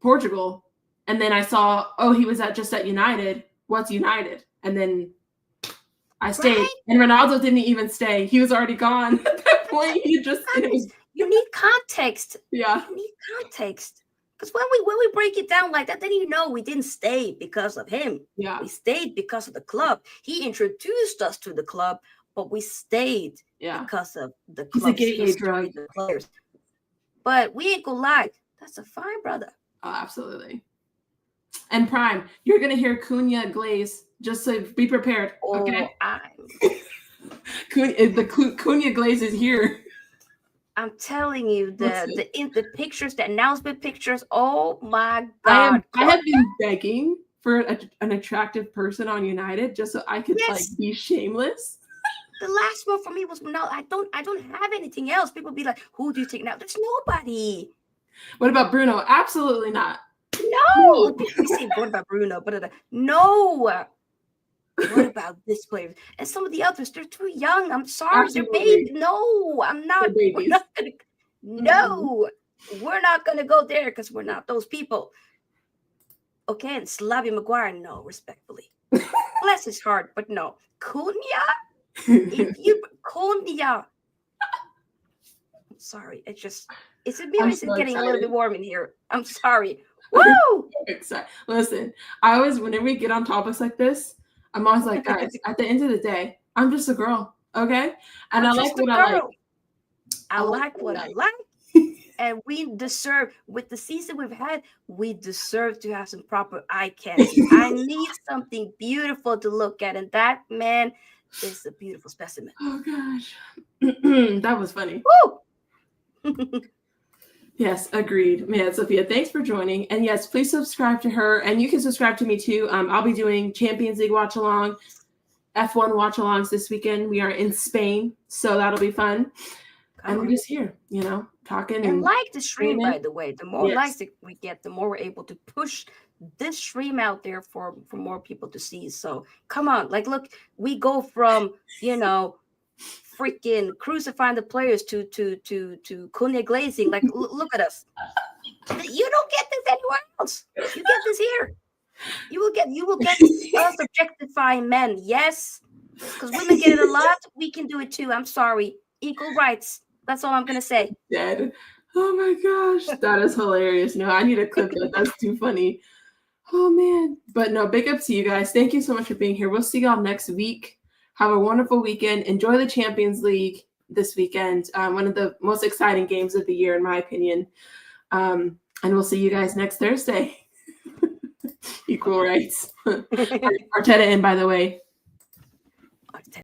Portugal? And then I saw, he was just at United. What's United? And then I stayed. Right? And Ronaldo didn't even stay. He was already gone at that point. You need context. Yeah. You need context. Because when we break it down like that, then we didn't stay because of him. Yeah. We stayed because of the club. He introduced us to the club, but we stayed because of the club's history, the players. But we ain't gonna lie. That's a fine brother. Oh, absolutely. And Prime, you're going to hear Cunha glaze, just so be prepared. Okay. Cunha glaze is here. I'm telling you, the pictures, the announcement pictures. Oh my God! I have been begging for an attractive person on United just so I could be shameless. The last one for me was no. I don't have anything else. People be like, "Who do you take now?" There's nobody. What about Bruno? Absolutely not. No. We say what about Bruno? But no. What about this player? And some of the others, they're too young. I'm sorry, Absolutely. they're babies. No, I'm not. They're babies. We're not gonna, no, we're not gonna go there because we're not those people. Okay, and Slavia Maguire, no, respectfully. Bless his heart, but no. Cunha? If you Cunha. I'm sorry. It's so getting a little excited. bit warm in here. I'm sorry. Woo! Excited. Listen, whenever we get on topics like this, I'm always like, guys, at the end of the day, I'm just a girl, okay? And I like what I like. I like what I like. And we deserve, with the season we've had, we deserve to have some proper eye candy. I need something beautiful to look at, and that man is a beautiful specimen. Oh gosh, that was funny. Woo! Yes, agreed. Man, Sophia, thanks for joining. And yes, please subscribe to her, and you can subscribe to me too. I'll be doing Champions League watch along, F1 watch alongs this weekend. We are in Spain, so that'll be fun. And we're just here, talking and like the stream, streaming. by the way. The more likes that we get, the more we're able to push this stream out there for more people to see. So come on, look, we go from freaking crucifying the players to Cunha glazing. Look at us. You don't get this anywhere else. You get this here. You will get us objectifying men. Yes, because women get it a lot. We can do it too. I'm sorry. Equal rights. That's all I'm gonna say. Dead. Oh my gosh, that is hilarious. No, I need to clip that. That's too funny. Oh man. But no, big up to you guys. Thank you so much for being here. We'll see y'all next week. Have a wonderful weekend. Enjoy the Champions League this weekend. One of the most exciting games of the year, in my opinion. And we'll see you guys next Thursday. Equal rights. Arteta in, by the way.